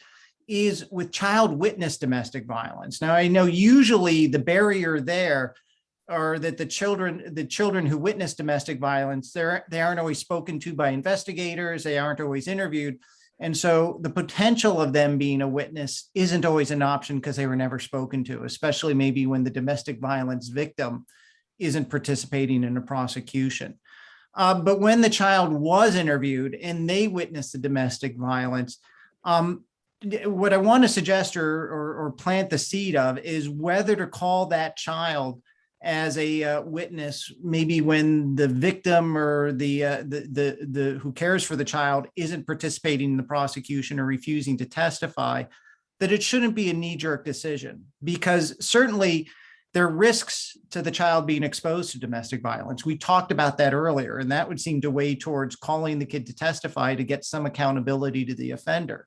is with child witness domestic violence. Now, I know usually the barrier there or that the children who witness domestic violence, they aren't always spoken to by investigators, they aren't always interviewed. And so the potential of them being a witness isn't always an option because they were never spoken to, especially maybe when the domestic violence victim isn't participating in a prosecution. But when the child was interviewed and they witnessed the domestic violence, what I want to suggest or plant the seed of is whether to call that child as a witness, maybe when the victim or the who cares for the child isn't participating in the prosecution or refusing to testify, that it shouldn't be a knee-jerk decision, because certainly there are risks to the child being exposed to domestic violence. We talked about that earlier, and that would seem to weigh towards calling the kid to testify to get some accountability to the offender.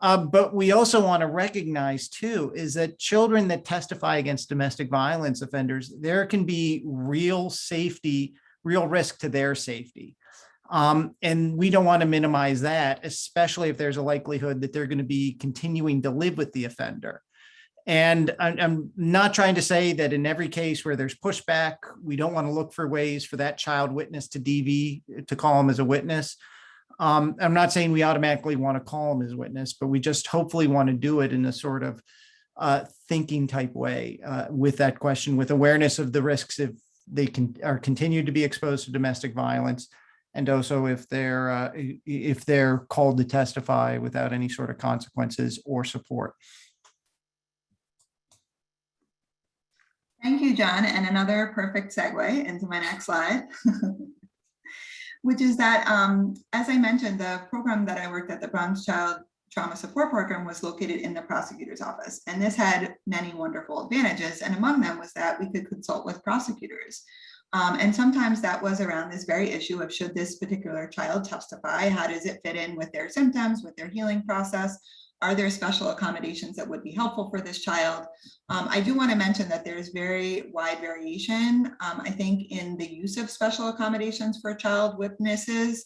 But we also want to recognize too, is that children that testify against domestic violence offenders, there can be real risk to their safety. And we don't want to minimize that, especially if there's a likelihood that they're going to be continuing to live with the offender. And I'm not trying to say that in every case where there's pushback, we don't want to look for ways for that child witness to DV, to call him as a witness. I'm not saying we automatically want to call him as a witness, but we just hopefully want to do it in a sort of thinking type way with that question, with awareness of the risks if they are continued to be exposed to domestic violence, and also if they're called to testify without any sort of consequences or support. Thank you, John. And another perfect segue into my next slide. Which is that, as I mentioned, the program that I worked at, the Bronx Child Trauma Support Program, was located in the prosecutor's office. And this had many wonderful advantages. And among them was that we could consult with prosecutors. And sometimes that was around this very issue of, should this particular child testify? How does it fit in with their symptoms, with their healing process? Are there special accommodations that would be helpful for this child? I do want to mention that there's very wide variation, I think, in the use of special accommodations for child witnesses.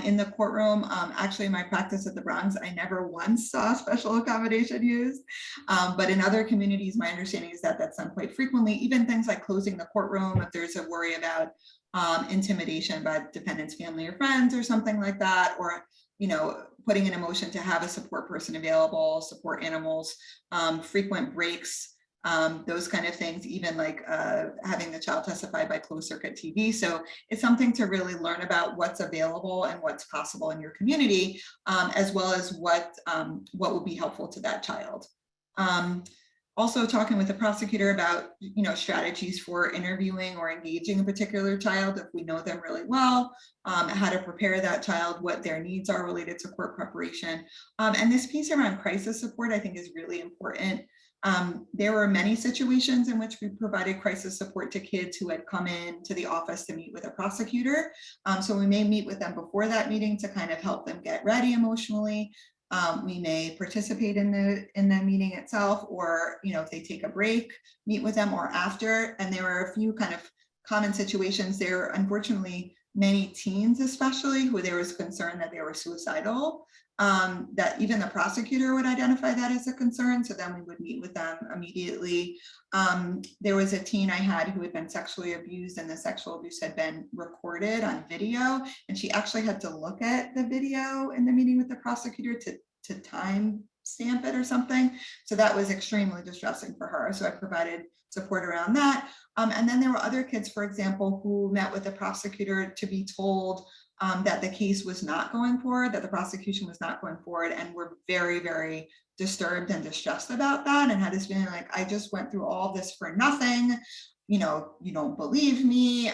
In the courtroom, actually in my practice at the Bronx, I never once saw special accommodation used. But in other communities, my understanding is that that's done quite frequently, even things like closing the courtroom if there's a worry about intimidation by defendant's family or friends or something like that, or putting in a motion to have a support person available, support animals, frequent breaks, those kind of things, even like having the child testify by closed circuit TV. So it's something to really learn about what's available and what's possible in your community, as well as what will be helpful to that child. Also talking with the prosecutor about, strategies for interviewing or engaging a particular child if we know them really well, how to prepare that child, what their needs are related to court preparation. And this piece around crisis support, I think, is really important. There were many situations in which we provided crisis support to kids who had come in to the office to meet with a prosecutor. So we may meet with them before that meeting to kind of help them get ready emotionally. We may participate in the meeting itself, or if they take a break, meet with them, or after. And there are a few kind of common situations. There are unfortunately many teens, especially, who there was concern that they were suicidal, that even the prosecutor would identify that as a concern. So then we would meet with them immediately. There was a teen I had who had been sexually abused, and the sexual abuse had been recorded on video. And she actually had to look at the video in the meeting with the prosecutor to time stamp it or something. So that was extremely distressing for her. So I provided support around that. And then there were other kids, for example, who met with the prosecutor to be told that the case was not going forward, that the prosecution was not going forward, and were very, very disturbed and distressed about that, and had this feeling like, I just went through all this for nothing, you don't believe me.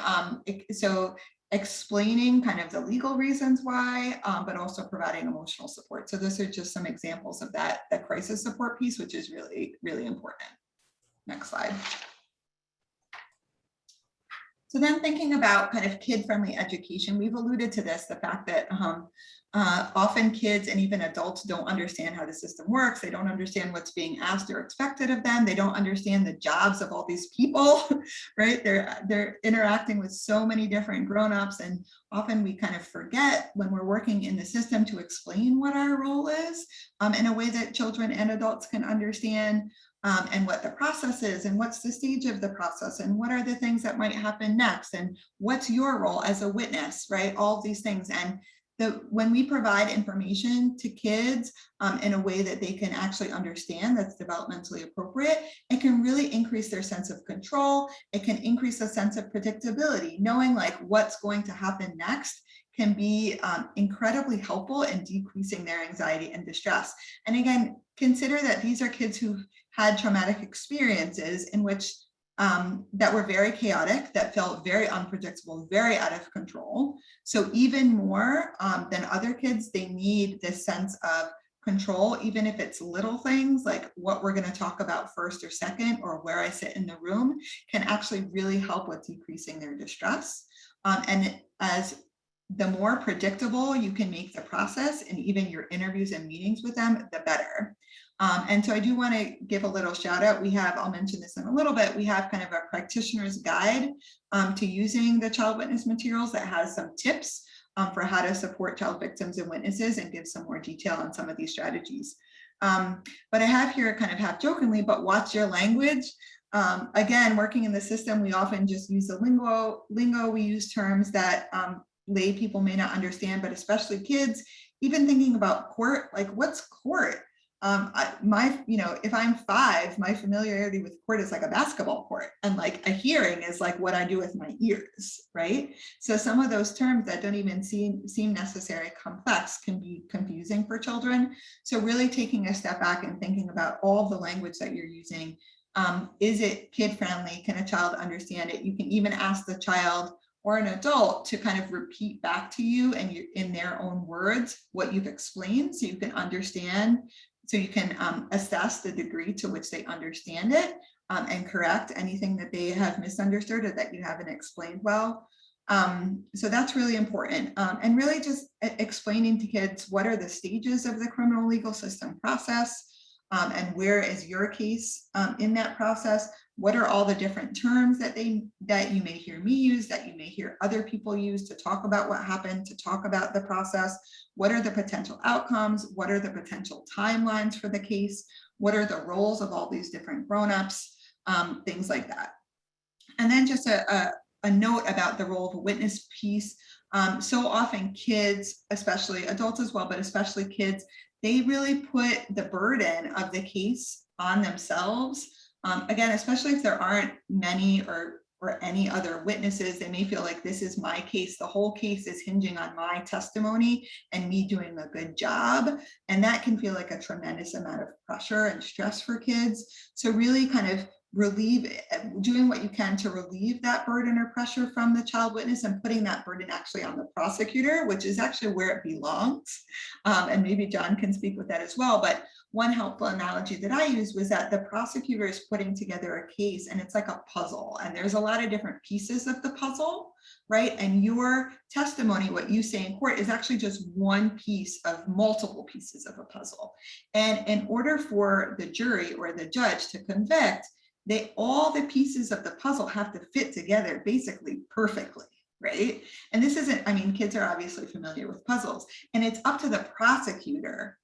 So explaining kind of the legal reasons why, but also providing emotional support. So those are just some examples of that crisis support piece, which is really, really important. Next slide. So then thinking about kind of kid-friendly education, we've alluded to this, the fact that often kids and even adults don't understand how the system works. They don't understand what's being asked or expected of them. They don't understand the jobs of all these people, right? They're interacting with so many different grown-ups, and often we kind of forget when we're working in the system to explain what our role is in a way that children and adults can understand. And what the process is, and what's the stage of the process, and what are the things that might happen next, and what's your role as a witness, right? All of these things. And when we provide information to kids in a way that they can actually understand, that's developmentally appropriate, it can really increase their sense of control. It can increase a sense of predictability. Knowing like what's going to happen next can be incredibly helpful in decreasing their anxiety and distress. And again, consider that these are kids who had traumatic experiences in which that were very chaotic, that felt very unpredictable, very out of control. So even more than other kids, they need this sense of control, even if it's little things like what we're going to talk about first or second, or where I sit in the room, can actually really help with decreasing their distress. And as the more predictable you can make the process, and even your interviews and meetings with them, the better. And so I do want to give a little shout out. We have, I'll mention this in a little bit, we have kind of a practitioner's guide to using the child witness materials that has some tips for how to support child victims and witnesses, and give some more detail on some of these strategies. But I have here kind of half jokingly, but watch your language. Again, working in the system, we often just use the lingo. We use terms that lay people may not understand, but especially kids. Even thinking about court, like what's court? If I'm 5, my familiarity with court is like a basketball court, and like a hearing is like what I do with my ears, right? So some of those terms that don't even seem necessarily complex can be confusing for children. So really taking a step back and thinking about all the language that you're using. Is it kid friendly? Can a child understand it? You can even ask the child or an adult to kind of repeat back to you and in their own words what you've explained, so you can understand. So you can assess the degree to which they understand it and correct anything that they have misunderstood or that you haven't explained well. So that's really important. And really just explaining to kids what are the stages of the criminal legal system process, and where is your case in that process? What are all the different terms that you may hear me use, that you may hear other people use to talk about what happened, to talk about the process? What are the potential outcomes? What are the potential timelines for the case? What are the roles of all these different grown-ups? Things like that. And then just a note about the role of a witness piece. So often kids, especially adults as well, but especially kids, they really put the burden of the case on themselves. Again, especially if there aren't many or any other witnesses, they may feel like this is my case. The whole case is hinging on my testimony and me doing a good job. And that can feel like a tremendous amount of pressure and stress for kids. So really kind of doing what you can to relieve that burden or pressure from the child witness, and putting that burden actually on the prosecutor, which is actually where it belongs. And maybe John can speak with that as well. But one helpful analogy that I used was that the prosecutor is putting together a case, and it's like a puzzle, and there's a lot of different pieces of the puzzle, right? And your testimony, what you say in court, is actually just one piece of multiple pieces of a puzzle. And in order for the jury or the judge to convict, all the pieces of the puzzle have to fit together basically perfectly, right? And this isn't, I mean, kids are obviously familiar with puzzles, and it's up to the prosecutor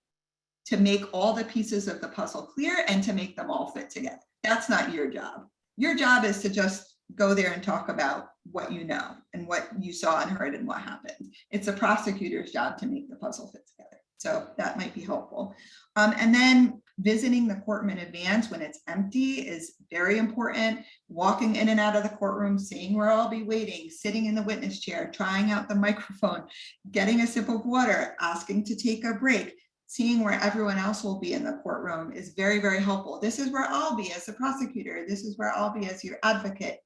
to make all the pieces of the puzzle clear and to make them all fit together. That's not your job. Your job is to just go there and talk about what you know and what you saw and heard and what happened. It's a prosecutor's job to make the puzzle fit together. So that might be helpful. And then visiting the courtroom in advance when it's empty is very important. Walking in and out of the courtroom, seeing where I'll be waiting, sitting in the witness chair, trying out the microphone, getting a sip of water, asking to take a break, seeing where everyone else will be in the courtroom is very, very helpful. This is where I'll be as a prosecutor. This is where I'll be as your advocate.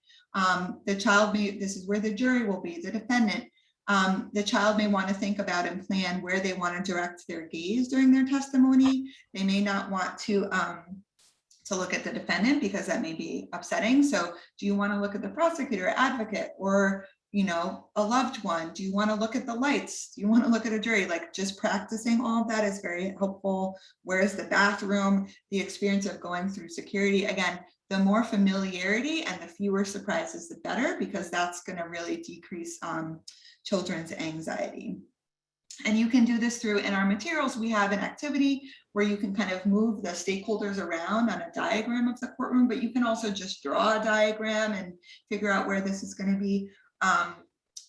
This is where the jury will be, the defendant. The child may want to think about and plan where they want to direct their gaze during their testimony. They may not want to look at the defendant because that may be upsetting. So do you want to look at the prosecutor, advocate, or a loved one? Do you want to look at the lights? Do you want to look at a jury? Like, just practicing all of that is very helpful. Where's the bathroom? The experience of going through security. Again, the more familiarity and the fewer surprises, the better, because that's going to really decrease children's anxiety. And you can do this through, in our materials, we have an activity where you can kind of move the stakeholders around on a diagram of the courtroom, but you can also just draw a diagram and figure out where this is going to be.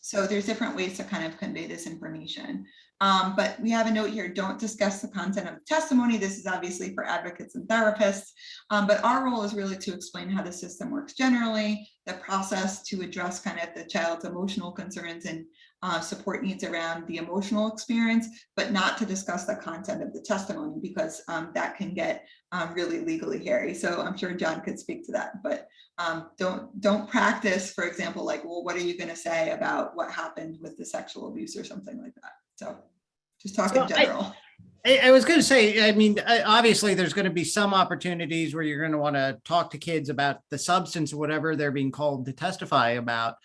So there's different ways to kind of convey this information. But we have a note here: don't discuss the content of the testimony. This is obviously for advocates and therapists, but our role is really to explain how the system works generally, the process to address kind of the child's emotional concerns and support needs around the emotional experience, but not to discuss the content of the testimony, because that can get really legally hairy. So I'm sure John could speak to that, but don't practice, for example, like, well, what are you going to say about what happened with the sexual abuse or something like that? So just talk in general. I was going to say, I mean, obviously there's going to be some opportunities where you're going to want to talk to kids about the substance of whatever they're being called to testify about,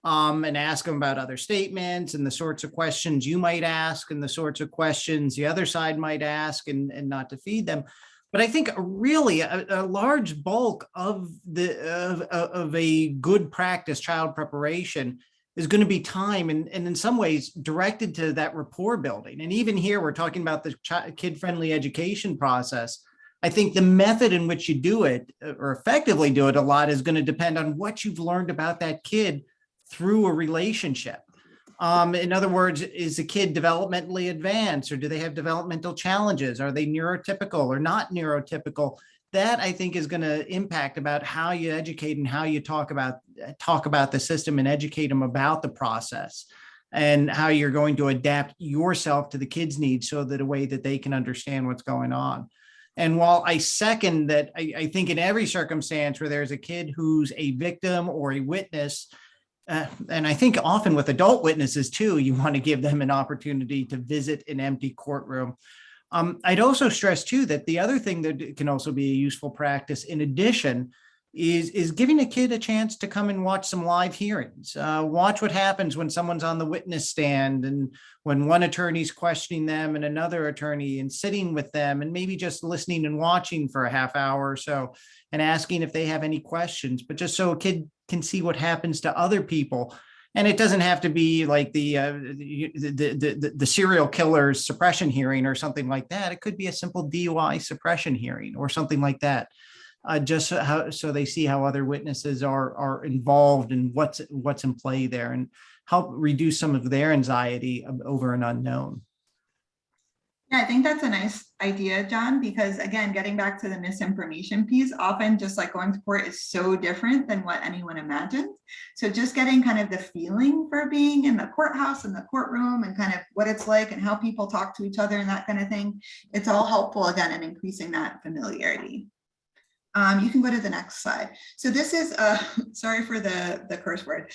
and ask them about other statements and the sorts of questions you might ask and the sorts of questions the other side might ask, and not to feed them. But I think really a large bulk of a good practice child preparation is going to be time and in some ways directed to that rapport building. And even here, we're talking about the kid-friendly education process. I think the method in which you do it, or effectively do it, a lot is going to depend on what you've learned about that kid through a relationship. In other words, is the kid developmentally advanced, or do they have developmental challenges? Are they neurotypical or not neurotypical? That, I think, is going to impact about how you educate and how you talk about the system and educate them about the process, and how you're going to adapt yourself to the kids' needs so that a way that they can understand what's going on. And while I second that, I think in every circumstance where there's a kid who's a victim or a witness, and I think often with adult witnesses too, you want to give them an opportunity to visit an empty courtroom. I'd also stress too that the other thing that can also be a useful practice, in addition is giving a kid a chance to come and watch some live hearings, watch what happens when someone's on the witness stand and when one attorney's questioning them and another attorney, and sitting with them and maybe just listening and watching for a half hour or so and asking if they have any questions, but just so a kid can see what happens to other people. And it doesn't have to be like the serial killer's suppression hearing or something like that. It could be a simple DUI suppression hearing or something like that. Just so they see how other witnesses are involved and what's in play there, and help reduce some of their anxiety over an unknown. Yeah, I think that's a nice idea, John, because again, getting back to the misinformation piece, often just like going to court is so different than what anyone imagined. So just getting kind of the feeling for being in the courthouse and the courtroom and kind of what it's like and how people talk to each other and that kind of thing, it's all helpful again in increasing that familiarity. You can go to the next slide. So this is, sorry for the curse word,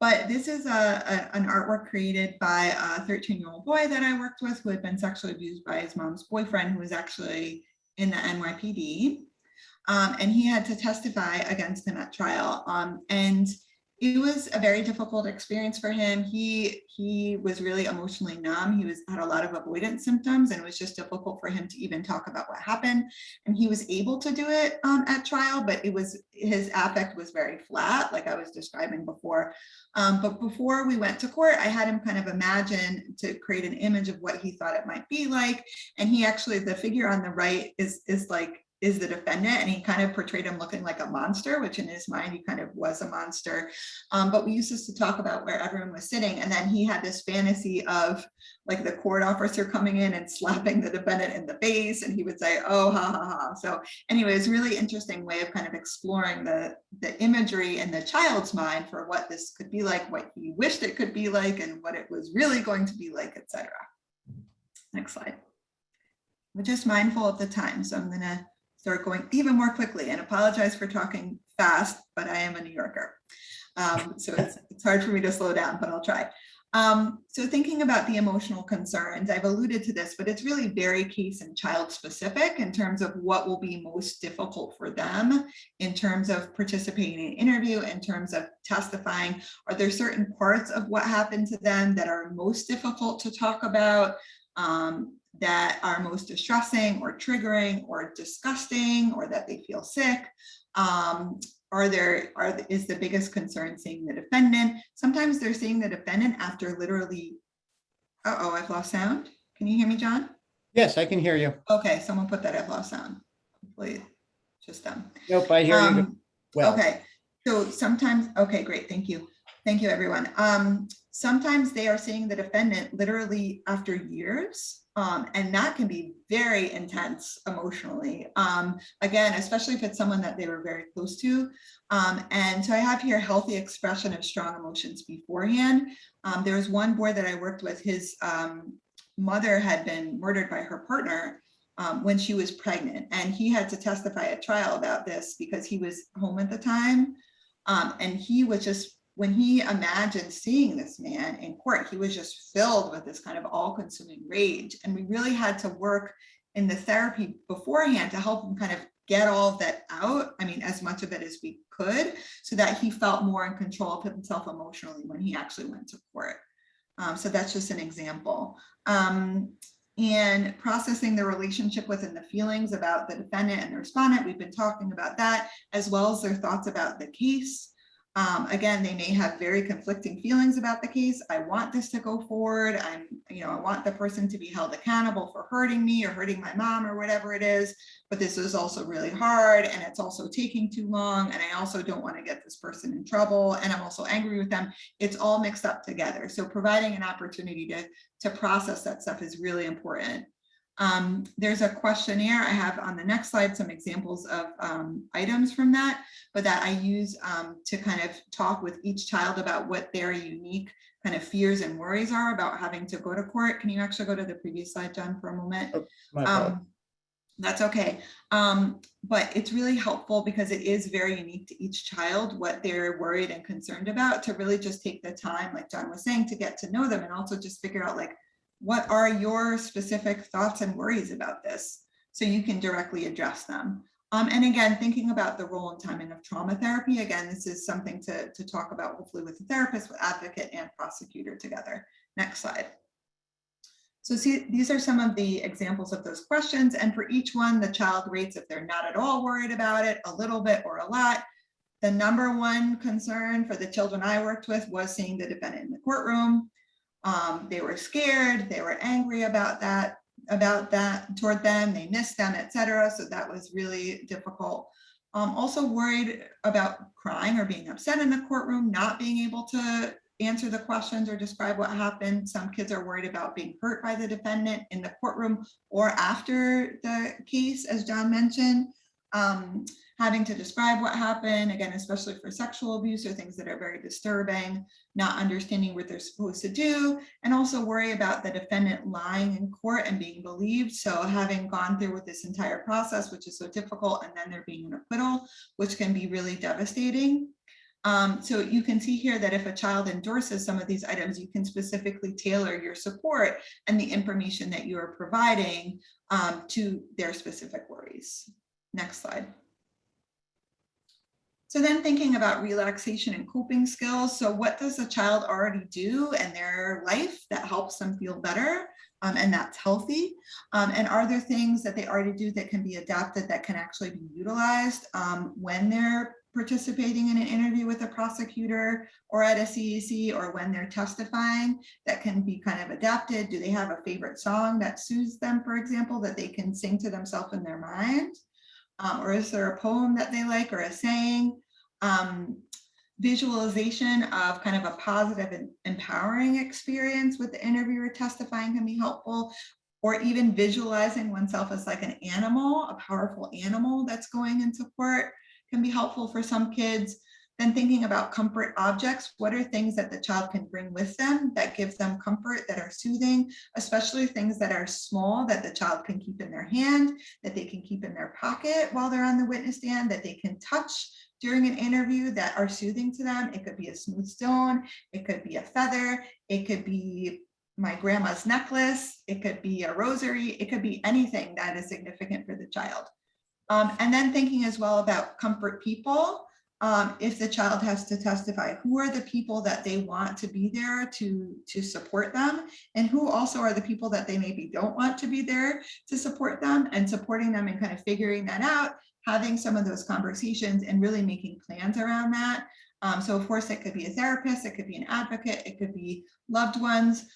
but this is an artwork created by a 13-year-old boy that I worked with who had been sexually abused by his mom's boyfriend, who was actually in the NYPD. And he had to testify against him at trial. And it was a very difficult experience for him. He was really emotionally numb. He had a lot of avoidance symptoms, and it was just difficult for him to even talk about what happened. And he was able to do it at trial, but his affect was very flat, like I was describing before. But before we went to court, I had him kind of imagine to create an image of what he thought it might be like. And he actually, the figure on the right is the defendant, and he kind of portrayed him looking like a monster, which in his mind, he kind of was a monster. But we used this to talk about where everyone was sitting. And then he had this fantasy of like the court officer coming in and slapping the defendant in the face. And he would say, oh, ha, ha, ha. So anyway, it's a really interesting way of kind of exploring the imagery in the child's mind for what this could be like, what he wished it could be like, and what it was really going to be like, etc. Next slide. We're just mindful of the time, so I'm going to start going even more quickly, and apologize for talking fast, but I am a New Yorker. So it's hard for me to slow down, but I'll try. So thinking about the emotional concerns, I've alluded to this, but it's really very case and child specific in terms of what will be most difficult for them in terms of participating in an interview, in terms of testifying. Are there certain parts of what happened to them that are most difficult to talk about? That are most distressing or triggering or disgusting, or that they feel sick? Is the biggest concern seeing the defendant? Sometimes they're seeing the defendant after literally, uh-oh, I've lost sound. Can you hear me, John? Yes, I can hear you. Okay, someone put that I've lost sound. Hopefully just them. Nope, I hear you well. Okay, so sometimes, okay, great, thank you. Thank you, everyone. Sometimes they are seeing the defendant literally after years. And that can be very intense emotionally. Again, especially if it's someone that they were very close to. And so I have here healthy expression of strong emotions beforehand. There was one boy that I worked with, his mother had been murdered by her partner when she was pregnant. And he had to testify at trial about this because he was home at the time. And he was just, when he imagined seeing this man in court, he was just filled with this kind of all-consuming rage. And we really had to work in the therapy beforehand to help him kind of get all of that out. I mean, as much of it as we could, so that he felt more in control of himself emotionally when he actually went to court. So that's just an example. And processing the relationship within the feelings about the defendant and the respondent, we've been talking about that, as well as their thoughts about the case. Again, they may have very conflicting feelings about the case. I want this to go forward. I want the person to be held accountable for hurting me or hurting my mom or whatever it is, but this is also really hard and it's also taking too long. And I also don't want to get this person in trouble. And I'm also angry with them. It's all mixed up together. So providing an opportunity to process that stuff is really important. There's a questionnaire. I have on the next slide some examples of items from that, but that I use to kind of talk with each child about what their unique kind of fears and worries are about having to go to court. Can you actually go to the previous slide, John, for a moment? Oh, that's okay. But it's really helpful because it is very unique to each child what they're worried and concerned about, to really just take the time, like John was saying, to get to know them and also just figure out like, what are your specific thoughts and worries about this? So you can directly address them. And again, thinking about the role and timing of trauma therapy. Again, this is something to talk about hopefully with the therapist, with advocate and prosecutor together. Next slide. So see, these are some of the examples of those questions. And for each one, the child rates if they're not at all worried about it, a little bit or a lot. The number one concern for the children I worked with was seeing the defendant in the courtroom. They were scared, they were angry about that toward them, they missed them, etc. So that was really difficult. Also worried about crying or being upset in the courtroom, not being able to answer the questions or describe what happened. Some kids are worried about being hurt by the defendant in the courtroom or after the case, as John mentioned. Having to describe what happened, again, especially for sexual abuse or things that are very disturbing, not understanding what they're supposed to do, and also worry about the defendant lying in court and being believed. So having gone through with this entire process, which is so difficult, and then there being an acquittal, which can be really devastating. So you can see here that if a child endorses some of these items, you can specifically tailor your support and the information that you are providing to their specific worries. Next slide. So then thinking about relaxation and coping skills. So what does a child already do in their life that helps them feel better and that's healthy? And are there things that they already do that can be adapted that can actually be utilized when they're participating in an interview with a prosecutor or at a CEC or when they're testifying that can be kind of adapted? Do they have a favorite song that soothes them, for example, that they can sing to themselves in their mind? Or is there a poem that they like or a saying? Visualization of kind of a positive and empowering experience with the interviewer testifying can be helpful, or even visualizing oneself as like an animal, a powerful animal that's going into court can be helpful for some kids. Then thinking about comfort objects, what are things that the child can bring with them that gives them comfort, that are soothing, especially things that are small that the child can keep in their hand, that they can keep in their pocket while they're on the witness stand, that they can touch during an interview that are soothing to them. It could be a smooth stone, it could be a feather, it could be my grandma's necklace, it could be a rosary, it could be anything that is significant for the child. And then thinking as well about comfort people. If the child has to testify, who are the people that they want to be there to support them, and who also are the people that they maybe don't want to be there to support them, and supporting them and kind of figuring that out, having some of those conversations and really making plans around that. So of course it could be a therapist, it could be an advocate, it could be loved ones.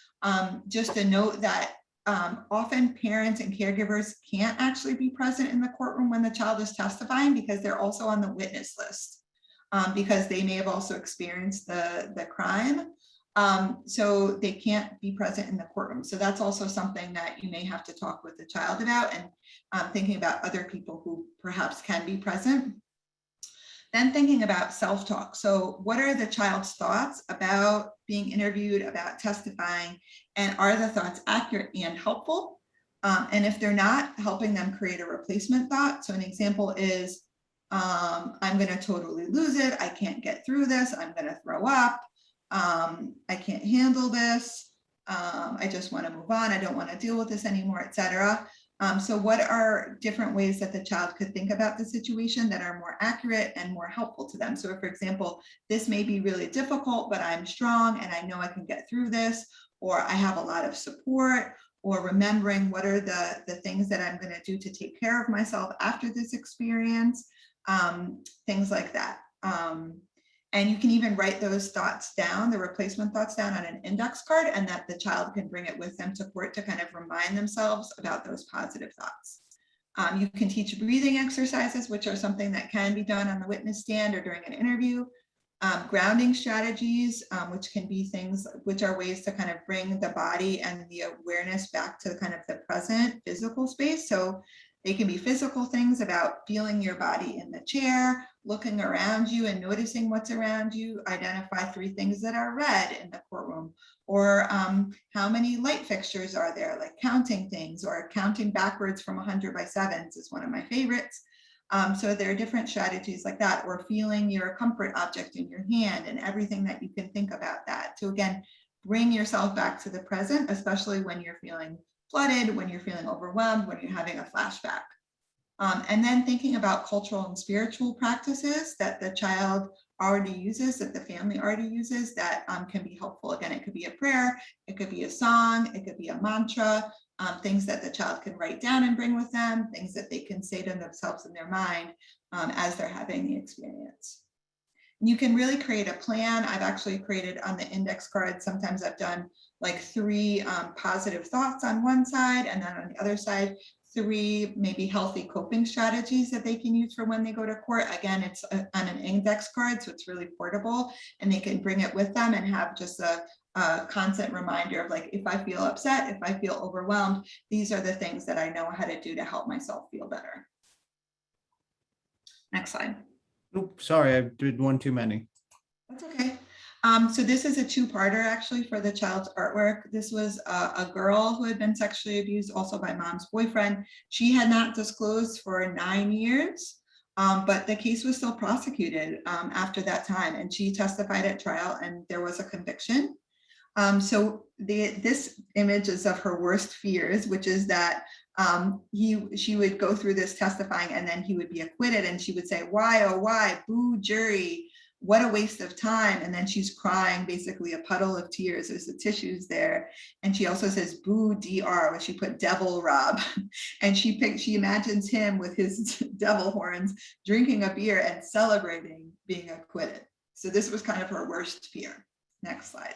Just a note that often parents and caregivers can't actually be present in the courtroom when the child is testifying because they're also on the witness list. Because they may have also experienced the crime. So they can't be present in the courtroom. So that's also something that you may have to talk with the child about, and thinking about other people who perhaps can be present. Then thinking about self-talk. So what are the child's thoughts about being interviewed, about testifying, and are the thoughts accurate and helpful? And if they're not, helping them create a replacement thought. So an example is, I'm going to totally lose it. I can't get through this. I'm going to throw up. I can't handle this. I just want to move on. I don't want to deal with this anymore, etc. So what are different ways that the child could think about the situation that are more accurate and more helpful to them? So if, for example, this may be really difficult, but I'm strong and I know I can get through this, or I have a lot of support, or remembering what are the things that I'm going to do to take care of myself after this experience. Things like that. And you can even write those thoughts down, the replacement thoughts down on an index card, and that the child can bring it with them to court to kind of remind themselves about those positive thoughts. You can teach breathing exercises, which are something that can be done on the witness stand or during an interview. Grounding strategies, which can be things, which are ways to kind of bring the body and the awareness back to kind of the present physical space. So they can be physical things about feeling your body in the chair, looking around you and noticing what's around you. Identify 3 things that are red in the courtroom, or how many light fixtures are there, like counting things, or counting backwards from 100 by 7s is one of my favorites. So there are different strategies like that, or feeling your comfort object in your hand and everything that you can think about that. To again, bring yourself back to the present, especially when you're feeling flooded, when you're feeling overwhelmed, when you're having a flashback. And then thinking about cultural and spiritual practices that the child already uses, that the family already uses, that can be helpful. Again, it could be a prayer, it could be a song, it could be a mantra, things that the child can write down and bring with them, things that they can say to themselves in their mind as they're having the experience. You can really create a plan. I've actually created on the index card, sometimes I've done like 3 positive thoughts on one side, and then on the other side, 3 maybe healthy coping strategies that they can use for when they go to court. Again, it's on an index card, so it's really portable, and they can bring it with them and have just a constant reminder of like, if I feel upset, if I feel overwhelmed, these are the things that I know how to do to help myself feel better. Next slide. Oops, sorry, I did one too many. That's okay. So this is a 2-parter actually for the child's artwork. This was a girl who had been sexually abused also by mom's boyfriend. She had not disclosed for 9 years, but the case was still prosecuted after that time, and she testified at trial and there was a conviction. So this image is of her worst fears, which is that she would go through this testifying and then he would be acquitted, and she would say, why, oh, why, boo, jury, what a waste of time. And then she's crying, basically a puddle of tears. There's the tissues there. And she also says, boo, DR, where she put devil Rob. And she imagines him with his devil horns, drinking a beer and celebrating being acquitted. So this was kind of her worst fear. Next slide.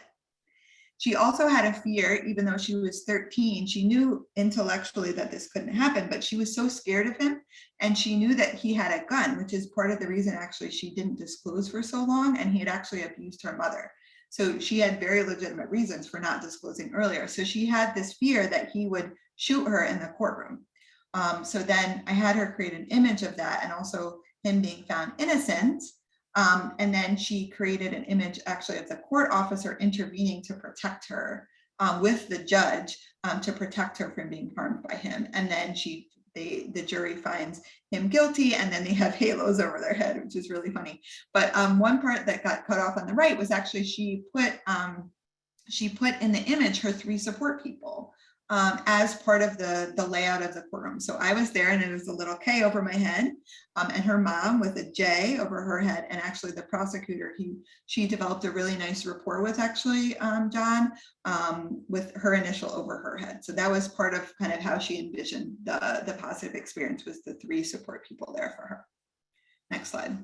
She also had a fear, even though she was 13, she knew intellectually that this couldn't happen, but she was so scared of him. And she knew that he had a gun, which is part of the reason actually she didn't disclose for so long. And he had actually abused her mother. So she had very legitimate reasons for not disclosing earlier. So she had this fear that he would shoot her in the courtroom. So then I had her create an image of that, and also him being found innocent. And then she created an image actually of the court officer intervening to protect her with the judge to protect her from being harmed by him. And then the jury finds him guilty, and then they have halos over their head, which is really funny. But one part that got cut off on the right was actually she put in the image her 3 support people as part of the layout of the courtroom. So I was there, and it was a little K over my head, and her mom with a J over her head. And actually the prosecutor, she developed a really nice rapport with actually John, with her initial over her head. So that was part of kind of how she envisioned the positive experience, was the 3 support people there for her. Next slide.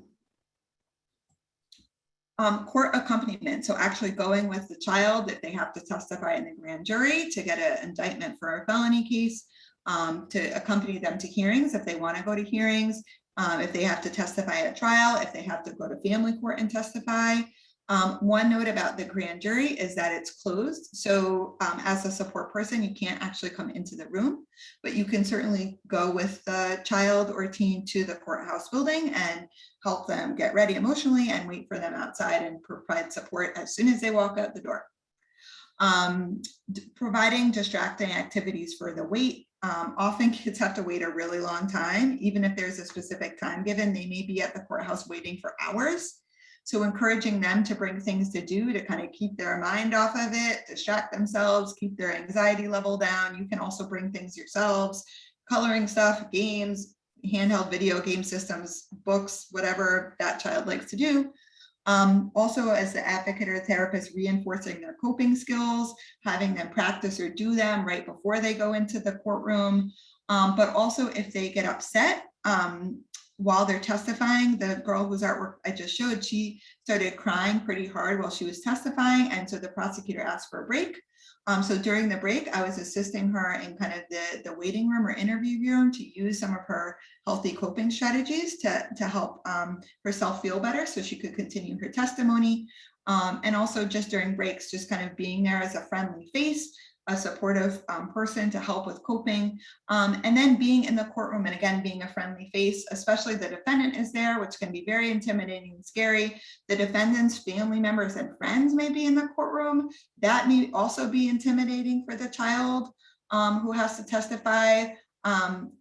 Court accompaniment. So actually going with the child if they have to testify in the grand jury to get an indictment for a felony case, to accompany them to hearings if they want to go to hearings, if they have to testify at trial, if they have to go to family court and testify. One note about the grand jury is that it's closed. So as a support person, you can't actually come into the room, but you can certainly go with the child or teen to the courthouse building and help them get ready emotionally and wait for them outside and provide support as soon as they walk out the door. Providing distracting activities for the wait. Often kids have to wait a really long time. Even if there's a specific time given, they may be at the courthouse waiting for hours. So encouraging them to bring things to do to kind of keep their mind off of it, distract themselves, keep their anxiety level down. You can also bring things yourselves, coloring stuff, games, handheld video game systems, books, whatever that child likes to do. Also, as the advocate or therapist, reinforcing their coping skills, having them practice or do them right before they go into the courtroom. But also if they get upset, while they're testifying, the girl whose artwork I just showed, she started crying pretty hard while she was testifying. And so the prosecutor asked for a break. So during the break, I was assisting her in kind of the waiting room or interview room to use some of her healthy coping strategies to help herself feel better so she could continue her testimony. And also just during breaks, just kind of being there as a friendly face, a supportive person to help with coping, and then being in the courtroom and again being a friendly face, especially the defendant is there, which can be very intimidating and scary. The defendant's family members and friends may be in the courtroom. That may also be intimidating for the child who has to testify.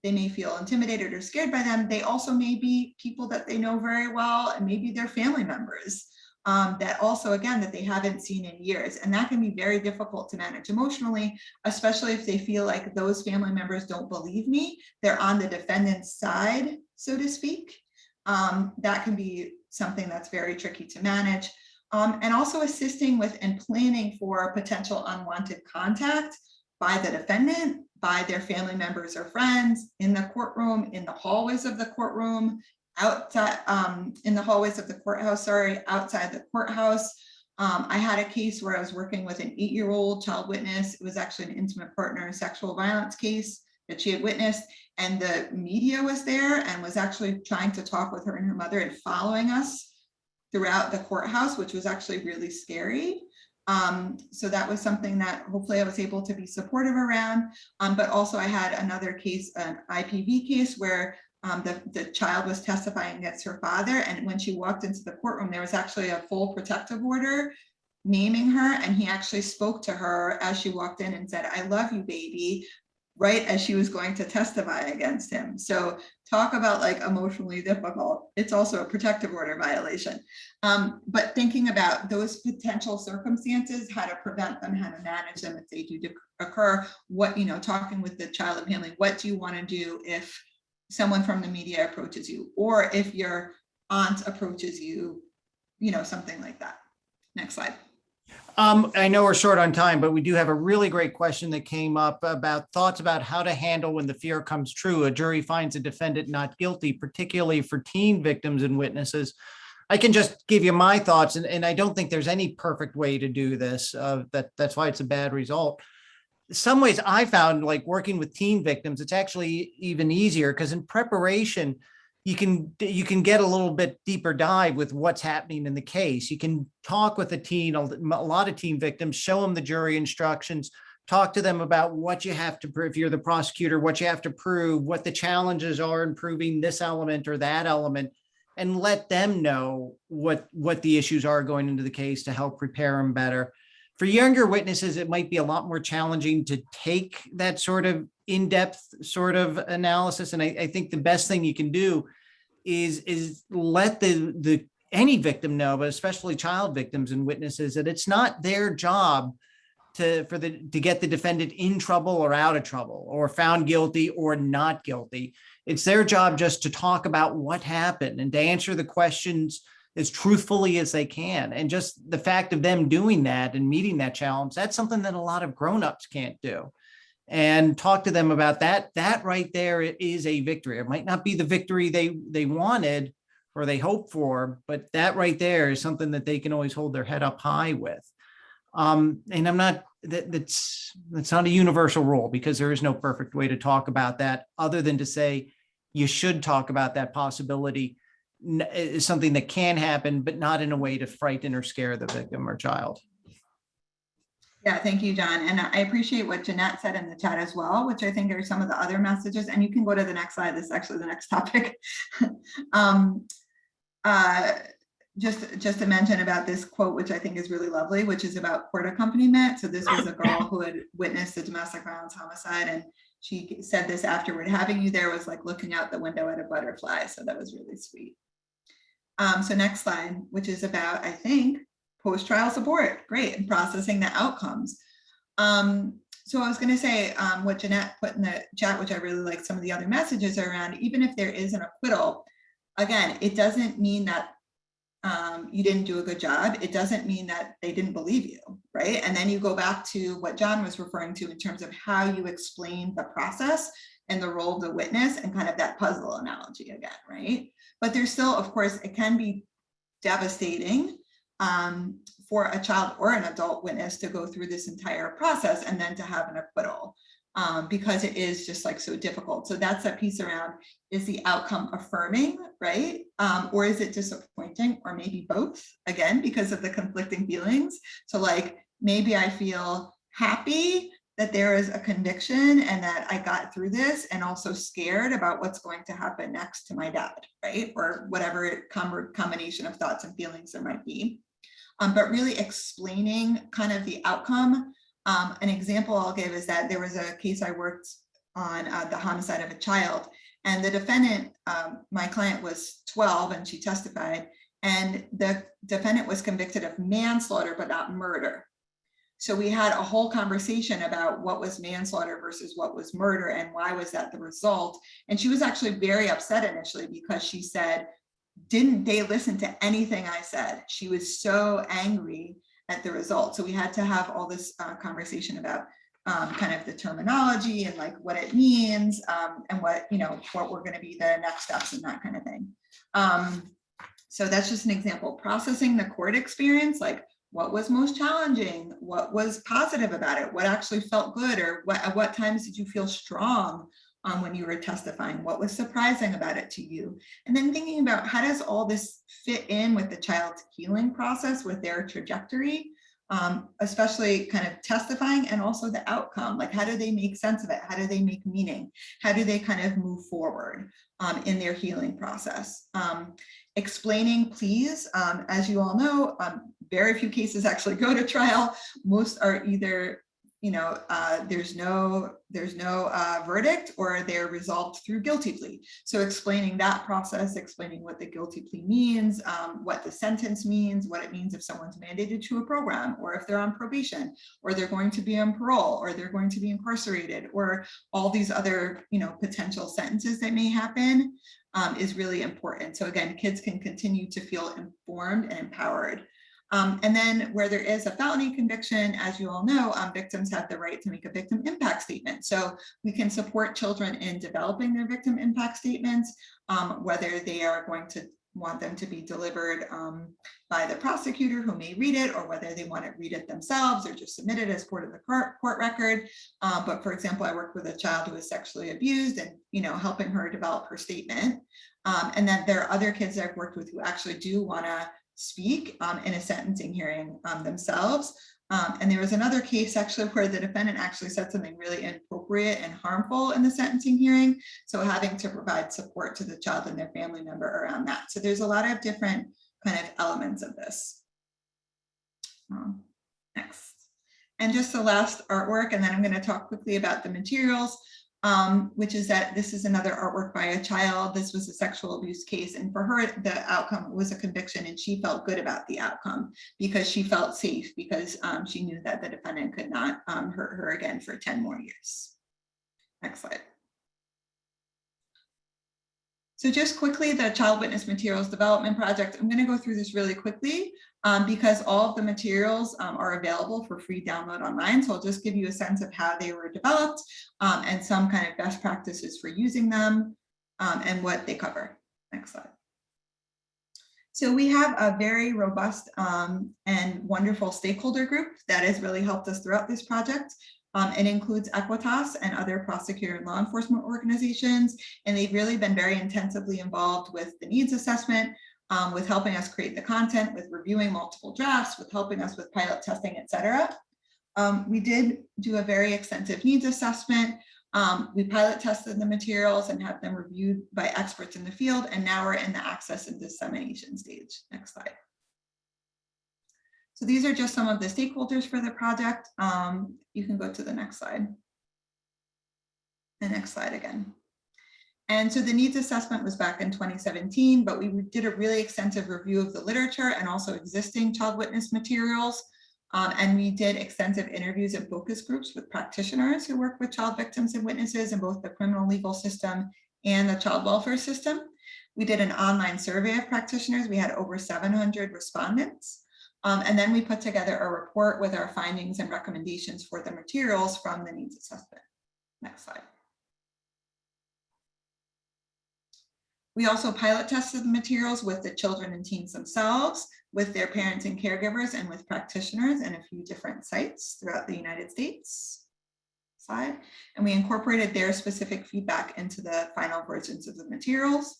They may feel intimidated or scared by them. They also may be people that they know very well, and maybe they're family members. that also, again, that they haven't seen in years. And that can be very difficult to manage emotionally, especially if they feel like those family members don't believe me, they're on the defendant's side, so to speak. That can be something that's very tricky to manage. And also assisting with and planning for potential unwanted contact by the defendant, by their family members or friends, in the courtroom, in the hallways of the courtroom, outside, in the hallways of the courthouse, outside the courthouse. I had a case where I was working with an 8-year-old child witness. It was actually an intimate partner sexual violence case that she had witnessed, and the media was there and was actually trying to talk with her and her mother and following us throughout the courthouse, which was actually really scary. So that was something that hopefully I was able to be supportive around. But also I had another case, an IPV case, where the child was testifying against her father. And when she walked into the courtroom, there was actually a full protective order naming her. And he actually spoke to her as she walked in and said, "I love you, baby," right as she was going to testify against him. So talk about like emotionally difficult. It's also a protective order violation. But thinking about those potential circumstances, how to prevent them, how to manage them if they do occur, what, talking with the child and family, what do you want to do if someone from the media approaches you, or if your aunt approaches you, something like that. Next slide. I know we're short on time, but we do have a really great question that came up about thoughts about how to handle when the fear comes true. A jury finds a defendant not guilty, particularly for teen victims and witnesses. I can just give you my thoughts, and I don't think there's any perfect way to do this. That's why it's a bad result. In some ways, I found, like working with teen victims, it's actually even easier because in preparation, you can get a little bit deeper dive with what's happening in the case. You can talk with a teen, a lot of teen victims, show them the jury instructions, talk to them about what you have to prove, if you're the prosecutor, what you have to prove, what the challenges are in proving this element or that element, and let them know what the issues are going into the case to help prepare them better. For younger witnesses, it might be a lot more challenging to take that sort of in-depth sort of analysis. And I think the best thing you can do is let any victim know, but especially child victims and witnesses, that it's not their job to get the defendant in trouble or out of trouble, or found guilty or not guilty. It's their job just to talk about what happened and to answer the questions as truthfully as they can. And just the fact of them doing that and meeting that challenge, that's something that a lot of grownups can't do. And talk to them about that. That right there is a victory. It might not be the victory they wanted or they hoped for, but that right there is something that they can always hold their head up high with. And I'm not, that's not a universal rule, because there is no perfect way to talk about that, other than to say you should talk about that possibility. Is something that can happen, but not in a way to frighten or scare the victim or child. Yeah, thank you, John. And I appreciate what Jeanette said in the chat as well, which I think are some of the other messages. And you can go to the next slide. This is actually the next topic. Just to mention about this quote, which I think is really lovely, which is about court accompaniment. So this was a girl who had witnessed a domestic violence homicide, and she said this afterward: "Having you there was like looking out the window at a butterfly." So that was really sweet. So next slide, which is about, I think, post-trial support. Great. And processing the outcomes. So I was going to say what Jeanette put in the chat, which I really like, some of the other messages around, even if there is an acquittal, again, it doesn't mean that you didn't do a good job. It doesn't mean that they didn't believe you, right? And then you go back to what John was referring to in terms of how you explain the process and the role of the witness, and kind of that puzzle analogy again, right? But there's still, of course, it can be devastating for a child or an adult witness to go through this entire process and then to have an acquittal, because it is just like so difficult. So that's a piece around, is the outcome affirming, right? Or is it disappointing, or maybe both, again, because of the conflicting feelings. So like, maybe I feel happy that there is a conviction and that I got through this, and also scared about what's going to happen next to my dad, right? Or whatever combination of thoughts and feelings there might be. But really explaining kind of the outcome. An example I'll give is that there was a case I worked on, the homicide of a child, and the defendant, my client, was 12 and she testified, and the defendant was convicted of manslaughter, but not murder. So we had a whole conversation about what was manslaughter versus what was murder and why was that the result. And she was actually very upset initially because she said, didn't they listen to anything I said? She was so angry at the result. So we had to have all this conversation about kind of the terminology and like what it means and what we're going to be the next steps and that kind of thing. So that's just an example. Processing the court experience, like what was most challenging, what was positive about it, what actually felt good, or at what times did you feel strong when you were testifying, what was surprising about it to you? And then thinking about how does all this fit in with the child's healing process, with their trajectory, especially kind of testifying and also the outcome, like how do they make sense of it? How do they make meaning? How do they kind of move forward in their healing process? Explaining pleas, as you all know, very few cases actually go to trial. Most are either, there's no verdict or they're resolved through guilty plea. So explaining that process, explaining what the guilty plea means, what the sentence means, what it means if someone's mandated to a program, or if they're on probation, or they're going to be on parole, or they're going to be incarcerated, or all these other, potential sentences that may happen. Is really important. So again, kids can continue to feel informed and empowered. And then where there is a felony conviction, as you all know, victims have the right to make a victim impact statement. So we can support children in developing their victim impact statements, whether they are going to want them to be delivered by the prosecutor who may read it, or whether they want to read it themselves or just submit it as part of the court record. But for example, I worked with a child who was sexually abused and, helping her develop her statement. And then there are other kids that I've worked with who actually do want to speak in a sentencing hearing themselves. And there was another case actually where the defendant actually said something really inappropriate and harmful in the sentencing hearing. So having to provide support to the child and their family member around that. So there's a lot of different kind of elements of this. Next. And just the last artwork, and then I'm going to talk quickly about the materials. Which is that this is another artwork by a child. This was a sexual abuse case, and for her, the outcome was a conviction, and she felt good about the outcome because she felt safe, because she knew that the defendant could not hurt her again for 10 more years. Next slide. So just quickly, the Child Witness Materials Development Project, I'm going to go through this really quickly because all of the materials are available for free download online. So I'll just give you a sense of how they were developed and some kind of best practices for using them and what they cover. Next slide. So we have a very robust and wonderful stakeholder group that has really helped us throughout this project. It includes Equitas and other prosecutor and law enforcement organizations, and they've really been very intensively involved with the needs assessment, with helping us create the content, with reviewing multiple drafts, with helping us with pilot testing, etc. We did do a very extensive needs assessment. We pilot tested the materials and had them reviewed by experts in the field, and now we're in the access and dissemination stage. Next slide. So these are just some of the stakeholders for the project. You can go to the next slide. The next slide again. And so the needs assessment was back in 2017, but we did a really extensive review of the literature and also existing child witness materials. And we did extensive interviews and focus groups with practitioners who work with child victims and witnesses in both the criminal legal system and the child welfare system. We did an online survey of practitioners. We had over 700 respondents. And then we put together a report with our findings and recommendations for the materials from the needs assessment. Next slide. We also pilot tested the materials with the children and teens themselves, with their parents and caregivers, and with practitioners in a few different sites throughout the United States. Slide. And we incorporated their specific feedback into the final versions of the materials.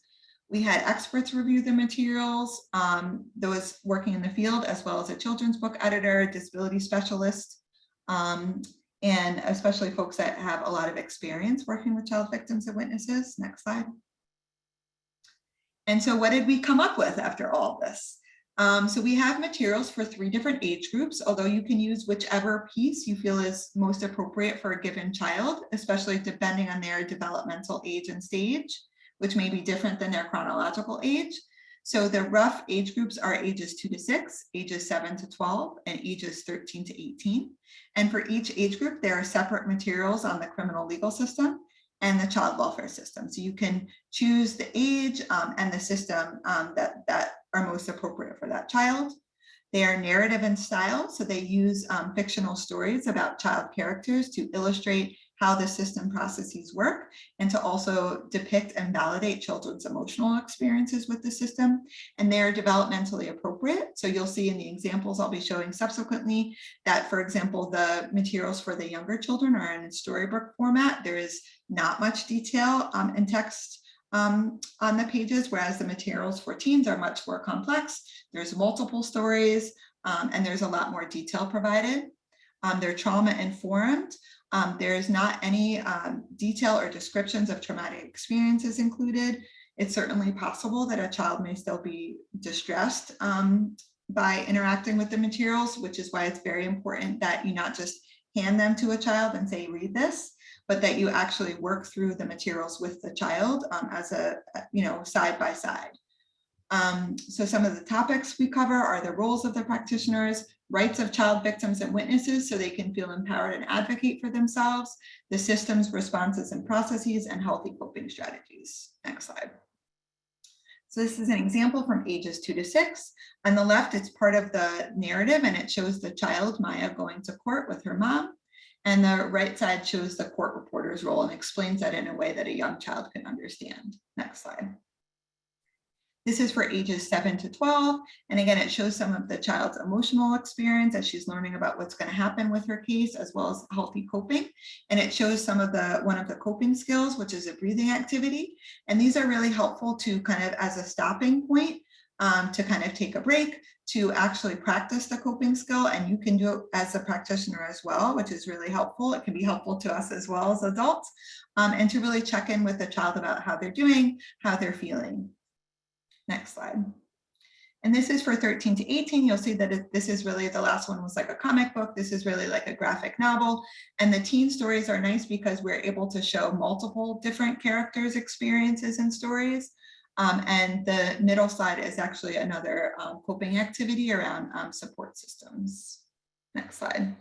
We had experts review the materials, those working in the field, as well as a children's book editor, disability specialist, and especially folks that have a lot of experience working with child victims and witnesses. Next slide. And so what did we come up with after all of this? So we have materials for 3 different age groups, although you can use whichever piece you feel is most appropriate for a given child, especially depending on their developmental age and stage, which may be different than their chronological age. So the rough age groups are ages 2 to 6, ages 7 to 12, and ages 13 to 18. And for each age group, there are separate materials on the criminal legal system and the child welfare system. So you can choose the age and the system that are most appropriate for that child. They are narrative in style, so they use fictional stories about child characters to illustrate how the system processes work and to also depict and validate children's emotional experiences with the system. And they're developmentally appropriate. So you'll see in the examples I'll be showing subsequently that, for example, the materials for the younger children are in storybook format. There is not much detail and text on the pages, whereas the materials for teens are much more complex. There's multiple stories and there's a lot more detail provided. They're trauma informed. There's not any detail or descriptions of traumatic experiences included. It's certainly possible that a child may still be distressed by interacting with the materials, which is why it's very important that you not just hand them to a child and say, read this, but that you actually work through the materials with the child as a, side by side. So some of the topics we cover are the roles of the practitioners, rights of child victims and witnesses so they can feel empowered and advocate for themselves, the system's responses and processes, and healthy coping strategies. Next slide. So this is an example from ages 2 to 6. On the left, it's part of the narrative and it shows the child, Maya, going to court with her mom. And the right side shows the court reporter's role and explains that in a way that a young child can understand. Next slide. This is for ages 7 to 12. And again, it shows some of the child's emotional experience as she's learning about what's going to happen with her case, as well as healthy coping. And it shows some of one of the coping skills, which is a breathing activity. And these are really helpful to kind of as a stopping point to kind of take a break, to actually practice the coping skill. And you can do it as a practitioner as well, which is really helpful. It can be helpful to us as well as adults, and to really check in with the child about how they're doing, how they're feeling. Next slide. And this is for 13 to 18. You'll see that this is really, the last one was like a comic book. This is really like a graphic novel. And the teen stories are nice because we're able to show multiple different characters' experiences and stories. And the middle slide is actually another coping activity around support systems. Next slide.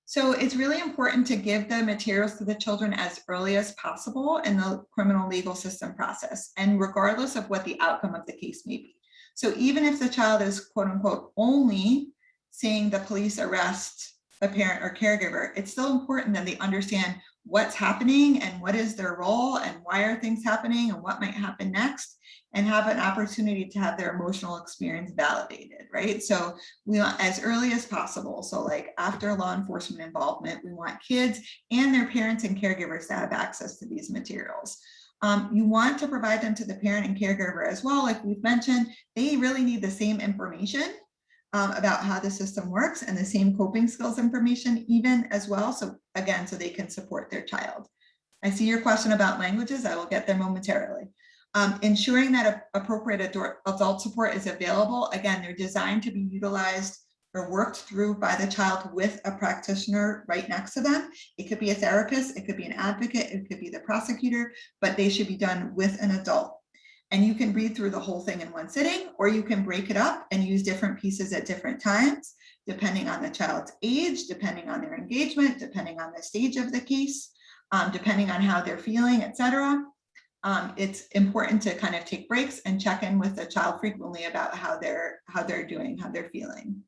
So it's really important to give the materials to the children as early as possible in the criminal legal system process, and regardless of what the outcome of the case may be. So even if the child is quote unquote only seeing the police arrest a parent or caregiver, it's still important that they understand what's happening and what is their role and why are things happening and what might happen next, and have an opportunity to have their emotional experience validated, right? So we want as early as possible. So like after law enforcement involvement, we want kids and their parents and caregivers to have access to these materials. You want to provide them to the parent and caregiver as well. Like we've mentioned, they really need the same information about how the system works and the same coping skills information even as well. So again, so they can support their child. I see your question about languages. I will get there momentarily. Ensuring that appropriate adult support is available. Again, they're designed to be utilized or worked through by the child with a practitioner right next to them. It could be a therapist, it could be an advocate, it could be the prosecutor, but they should be done with an adult. And you can read through the whole thing in one sitting, or you can break it up and use different pieces at different times, depending on the child's age, depending on their engagement, depending on the stage of the case, depending on how they're feeling, etc. It's important to kind of take breaks and check in with the child frequently about how they're doing, how they're feeling.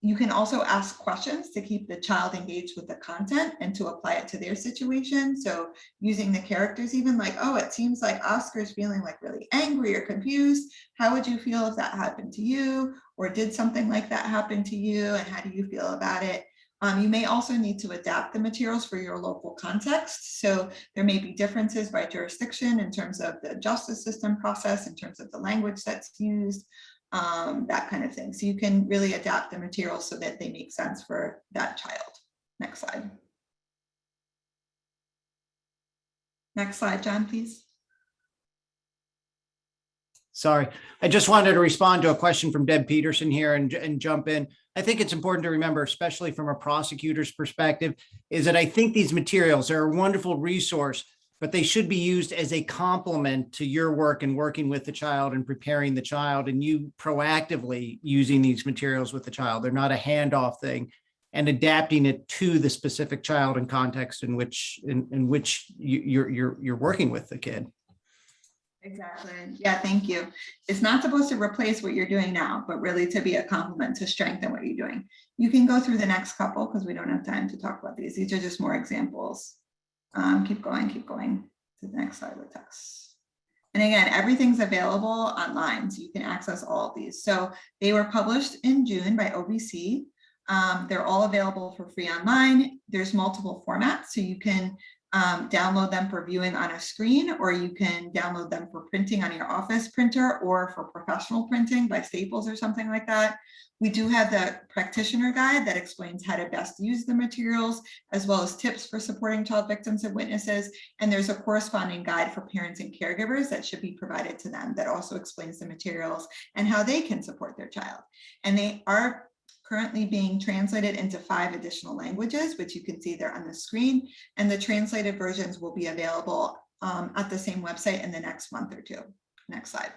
You can also ask questions to keep the child engaged with the content and to apply it to their situation. So using the characters, even like, oh, it seems like Oscar's feeling like really angry or confused. How would you feel if that happened to you? Or did something like that happen to you? And how do you feel about it? You may also need to adapt the materials for your local context. So there may be differences by jurisdiction in terms of the justice system process, in terms of the language that's used, that kind of thing. So you can really adapt the materials so that they make sense for that child. Next slide. Next slide, John, please. Sorry, I just wanted to respond to a question from Deb Peterson here and jump in. I think it's important to remember, especially from a prosecutor's perspective, is that I think these materials are a wonderful resource but they should be used as a complement to your work and working with the child and preparing the child, and you proactively using these materials with the child. They're not a handoff thing, and adapting it to the specific child and context in which you're working with the kid. Exactly. Yeah, thank you. It's not supposed to replace what you're doing now, but really to be a complement to strengthen what you're doing. You can go through the next couple because we don't have time to talk about these. These are just more examples. Keep going to the next slide with us. And again, everything's available online, so you can access all of these. So they were published in June by OBC. They're all available for free online. There's multiple formats, so you can download them for viewing on a screen, or you can download them for printing on your office printer, or for professional printing by Staples or something like that. We do have the practitioner guide that explains how to best use the materials, as well as tips for supporting child victims and witnesses. And there's a corresponding guide for parents and caregivers that should be provided to them that also explains the materials and how they can support their child. And they are currently being translated into 5 additional languages, which you can see there on the screen. And the translated versions will be available at the same website in the next month or 2. Next slide.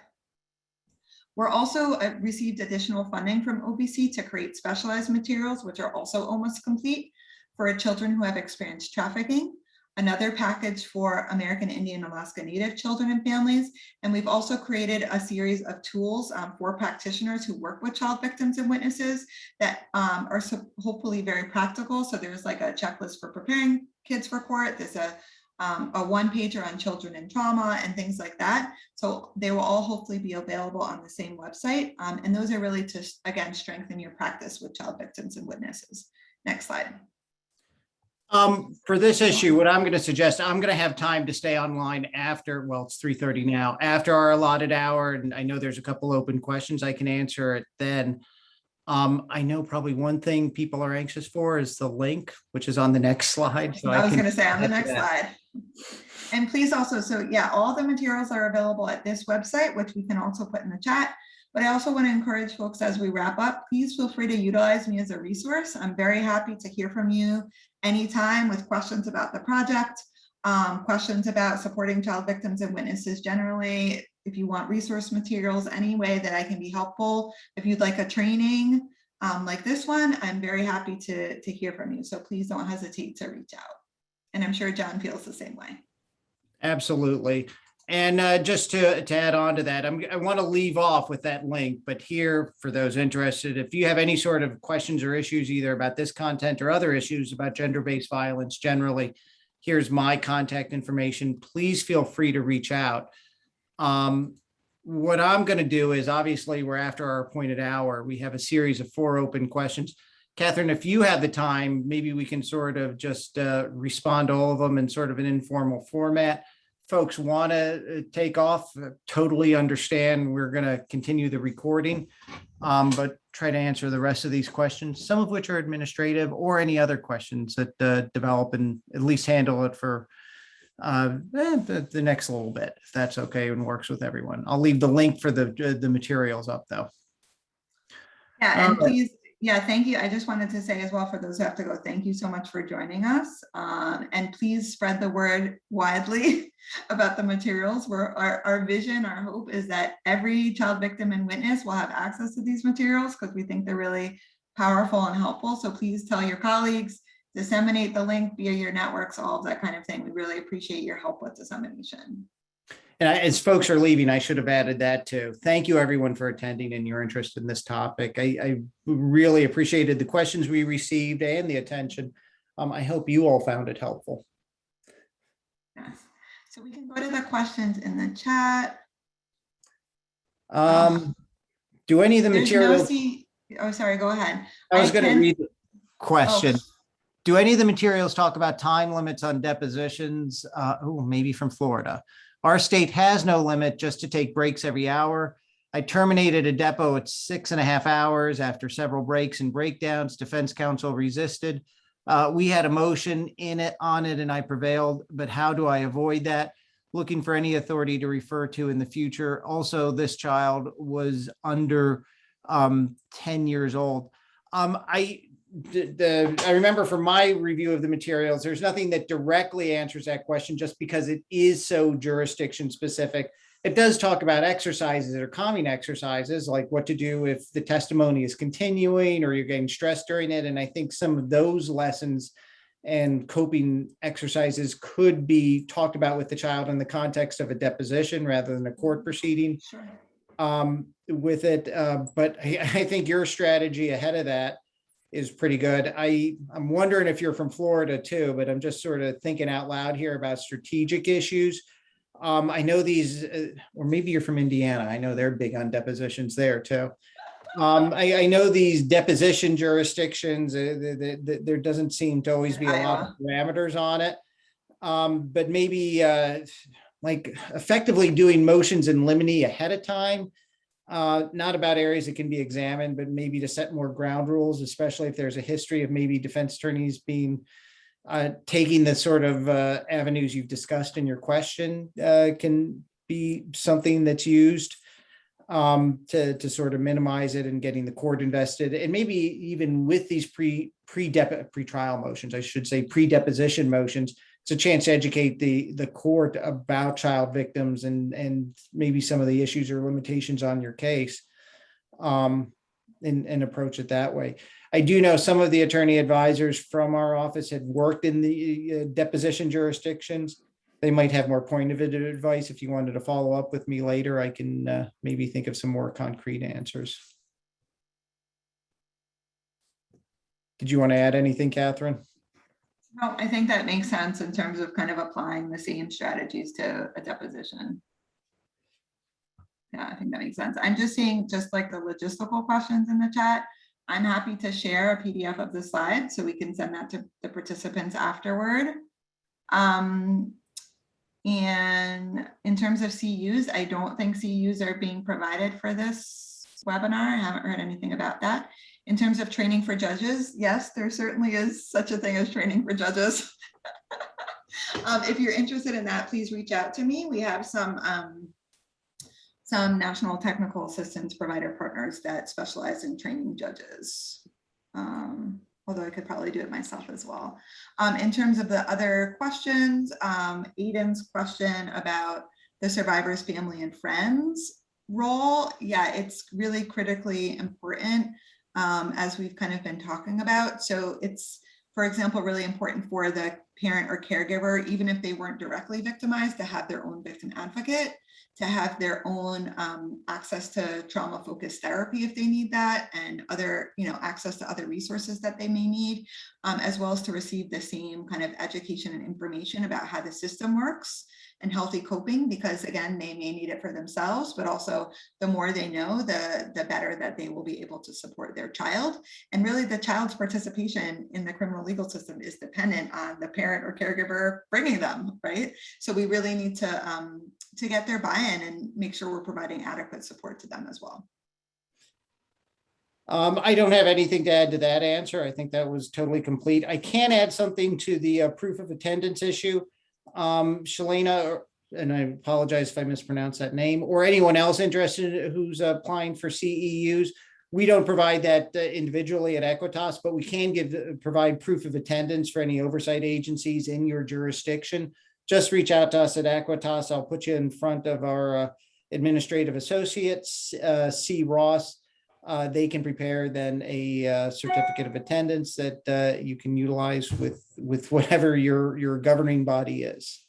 We're also received additional funding from OBC to create specialized materials, which are also almost complete for children who have experienced trafficking. Another package for American Indian, Alaska Native children and families. And we've also created a series of tools for practitioners who work with child victims and witnesses that are hopefully very practical. So there's like a checklist for preparing kids for court. There's a one-pager on children and trauma and things like that. So they will all hopefully be available on the same website. And those are really to, again, strengthen your practice with child victims and witnesses. Next slide. For this issue, what I'm going to suggest, I'm going to have time to stay online after, well, it's 3:30 now, after our allotted hour. And I know there's a couple open questions I can answer it then. I know probably one thing people are anxious for is the link, which is on the next slide. So I was going to say on the next slide. And please also, so yeah, all the materials are available at this website, which we can also put in the chat. But I also want to encourage folks as we wrap up, please feel free to utilize me as a resource. I'm very happy to hear from you anytime with questions about the project, questions about supporting child victims and witnesses generally. If you want resource materials, any way that I can be helpful. If you'd like a training like this one, I'm very happy to hear from you. So please don't hesitate to reach out. And I'm sure John feels the same way. Absolutely. And just to add on to that, I want to leave off with that link, but here for those interested, if you have any sort of questions or issues either about this content or other issues about gender-based violence generally, here's my contact information. Please feel free to reach out. What I'm going to do is, obviously we're after our appointed hour. We have a series of 4 open questions. Catherine, if you have the time, maybe we can sort of just respond to all of them in sort of an informal format. Folks want to take off, totally understand. We're going to continue the recording, but try to answer the rest of these questions, some of which are administrative or any other questions that develop, and at least handle it for the next little bit, if that's okay and works with everyone. I'll leave the link for the materials up though. Yeah, and please, yeah, thank you. I just wanted to say as well, for those who have to go, thank you so much for joining us. And please spread the word widely about the materials. Our vision, our hope is that every child victim and witness will have access to these materials because we think they're really powerful and helpful. So please tell your colleagues, disseminate the link via your networks, all of that kind of thing. We really appreciate your help with dissemination. And as folks are leaving, I should have added that too. Thank you everyone for attending and your interest in this topic. I really appreciated the questions we received and the attention. I hope you all found it helpful. Yes. So we can go to the questions in the chat. Do any of the materials? Oh, sorry, go ahead. I was going to read the question. Oh. Do any of the materials talk about time limits on depositions? Maybe from Florida. Our state has no limit, just to take breaks every hour. I terminated a depo at 6.5 hours after several breaks and breakdowns. Defense counsel resisted. We had a motion on it and I prevailed, but how do I avoid that? Looking for any authority to refer to in the future. Also, this child was under 10 years old. I remember from my review of the materials, there's nothing that directly answers that question just because it is so jurisdiction specific. It does talk about exercises or calming exercises, like what to do if the testimony is continuing or you're getting stressed during it. And I think some of those lessons and coping exercises could be talked about with the child in the context of a deposition rather than a court proceeding. Sure. With it. But I think your strategy ahead of that is pretty good. I'm wondering if you're from Florida too, but I'm just sort of thinking out loud here about strategic issues. I know these, or maybe you're from Indiana. I know they're big on depositions there too. I know these deposition jurisdictions, there doesn't seem to always be a lot of parameters on it. But maybe like effectively doing motions in limine ahead of time, not about areas that can be examined, but maybe to set more ground rules, especially if there's a history of maybe defense attorneys being taking the sort of avenues you've discussed in your question can be something that's used to sort of minimize it and getting the court invested. And maybe even with these pre-trial motions, I should say pre-deposition motions, it's a chance to educate the court about child victims and maybe some of the issues or limitations on your case, and approach it that way. I do know some of the attorney advisors from our office had worked in the deposition jurisdictions. They might have more pointed advice. If you wanted to follow up with me later, I can maybe think of some more concrete answers. Did you want to add anything, Catherine? No, I think that makes sense in terms of kind of applying the same strategies to a deposition. Yeah, I think that makes sense. I'm just seeing just like the logistical questions in the chat. I'm happy to share a PDF of the slides so we can send that to the participants afterward. And in terms of CUs, I don't think CUs are being provided for this webinar. I haven't heard anything about that. In terms of training for judges, yes, there certainly is such a thing as training for judges. If you're interested in that, please reach out to me. We have some national technical assistance provider partners that specialize in training judges. Although I could probably do it myself as well. In terms of the other questions, Aiden's question about the survivor's family and friends role, yeah, it's really critically important, as we've kind of been talking about. So it's, for example, really important for the parent or caregiver, even if they weren't directly victimized, to have their own victim advocate, to have their own access to trauma-focused therapy if they need that, and other, access to other resources that they may need, as well as to receive the same kind of education and information about how the system works and healthy coping, because again, they may need it for themselves, but also the more they know, the better that they will be able to support their child. And really the child's participation in the criminal legal system is dependent on the parent or caregiver bringing them, right? So we really need to get their buy-in and make sure we're providing adequate support to them as well. I don't have anything to add to that answer. I think that was totally complete. I can add something to the proof of attendance issue. Shalena, and I apologize if I mispronounced that name, or anyone else interested who's applying for CEUs. We don't provide that individually at Equitas, but we can provide proof of attendance for any oversight agencies in your jurisdiction. Just reach out to us at Equitas. I'll put you in front of our administrative associates, C. Ross. They can prepare then a certificate of attendance that you can utilize with whatever your governing body is.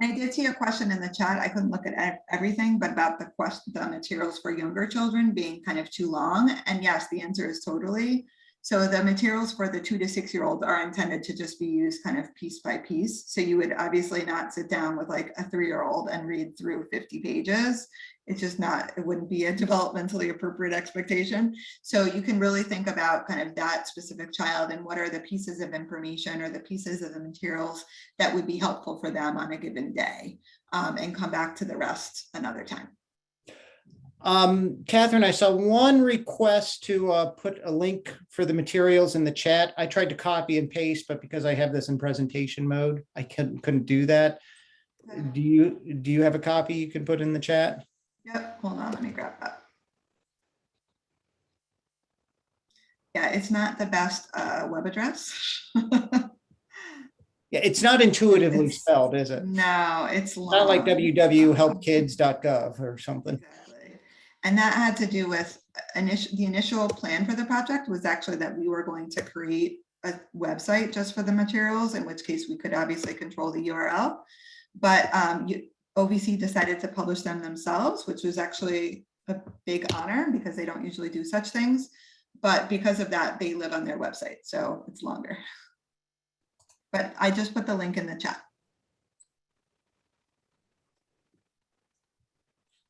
And I did see a question in the chat. I couldn't look at everything, but about the materials for younger children being kind of too long. And yes, the answer is totally. So the materials for the 2 to 6 year olds are intended to just be used kind of piece by piece. So you would obviously not sit down with like a 3-year-old and read through 50 pages. It's just not, it wouldn't be a developmentally appropriate expectation. So you can really think about kind of that specific child and what are the pieces of information or the pieces of the materials that would be helpful for them on a given day, and come back to the rest another time. Catherine, I saw one request to put a link for the materials in the chat. I tried to copy and paste, but because I have this in presentation mode, I couldn't do that. Do you have a copy you can put in the chat? Yep, hold on, let me grab that. Yeah, Yeah, it's not the best web address. Yeah, it's not intuitively It's, spelled, is it? no, it's Not like long. www.helpkids.gov or something. Exactly. And that had to do with the initial plan for the project was actually that we were going to create a website just for the materials, in which case we could obviously control the URL. But OVC decided to publish them themselves, which was actually a big honor because they don't usually do such things. But because of that, they live on their website, so it's longer. But I just put the link in the chat.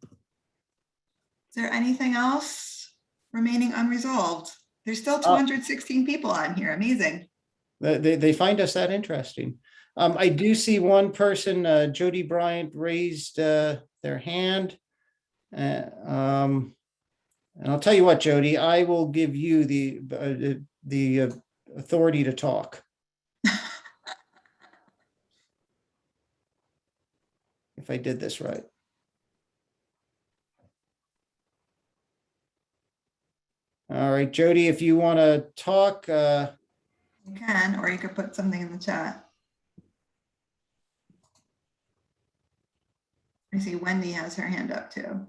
Is there anything else remaining unresolved? There's still 216 people on here. Amazing. They find us that interesting. I do see one person, Jody Bryant, raised their hand. And I'll tell you what, Jody, I will give you the authority to talk. If I did this right. All right, Jody, if you want to talk. You can, or you could put something in the chat. I see Wendy has her hand up too.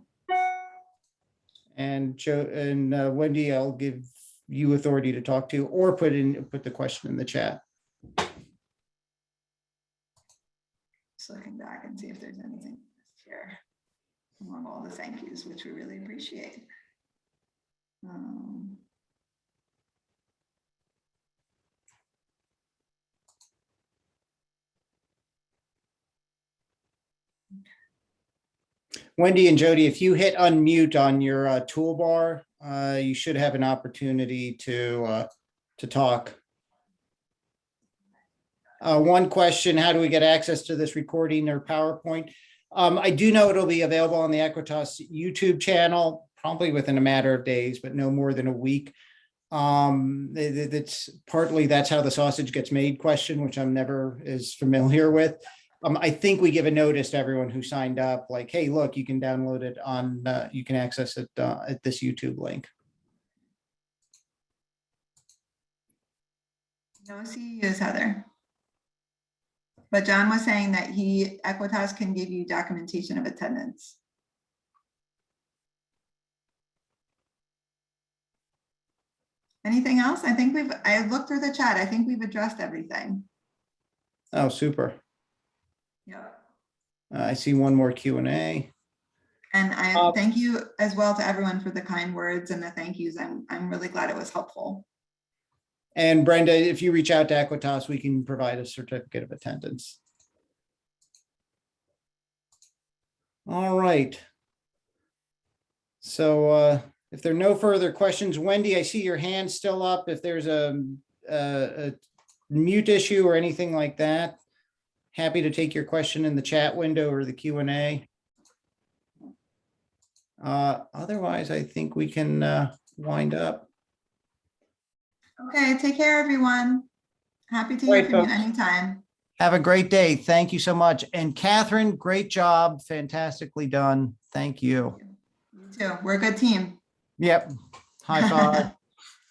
And Wendy, I'll give you authority to talk to, or put the question in the chat. Just looking back and see if there's anything here among all the thank yous, which we really appreciate. Wendy and Jody, if you hit unmute on your toolbar, you should have an opportunity to talk. One question: how do we get access to this recording or PowerPoint? I do know it'll be available on the Equitas YouTube channel, probably within a matter of days, but no more than a week. That's partly that's how the sausage gets made question, which I'm never as familiar with. I think we give a notice to everyone who signed up, like, hey, look, you can download it on, you can access it at this YouTube link. No CEUs, Heather. But John was saying that Equitas can give you documentation of attendance. Anything else? I looked through the chat. I think we've addressed everything. Oh, super. Yeah. I see one more Q&A. And I thank you as well to everyone for the kind words and the thank yous. I'm really glad it was helpful. And Brenda, if you reach out to Equitas, we can provide a certificate of attendance. All right. So if there are no further questions, Wendy, I see your hand still up. If there's a mute issue or anything like that, happy to take your question in the chat window or the Q&A. Otherwise, I think we can wind up. Okay, take care, everyone. Happy to hear from you anytime. Have a great day. Thank you so much. And Catherine, great job. Fantastically done. Thank you. You too. We're a good team. Yep. High five.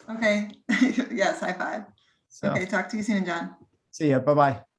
Okay. Yes, high five. So, okay, talk to you soon, John. see ya. Bye-bye.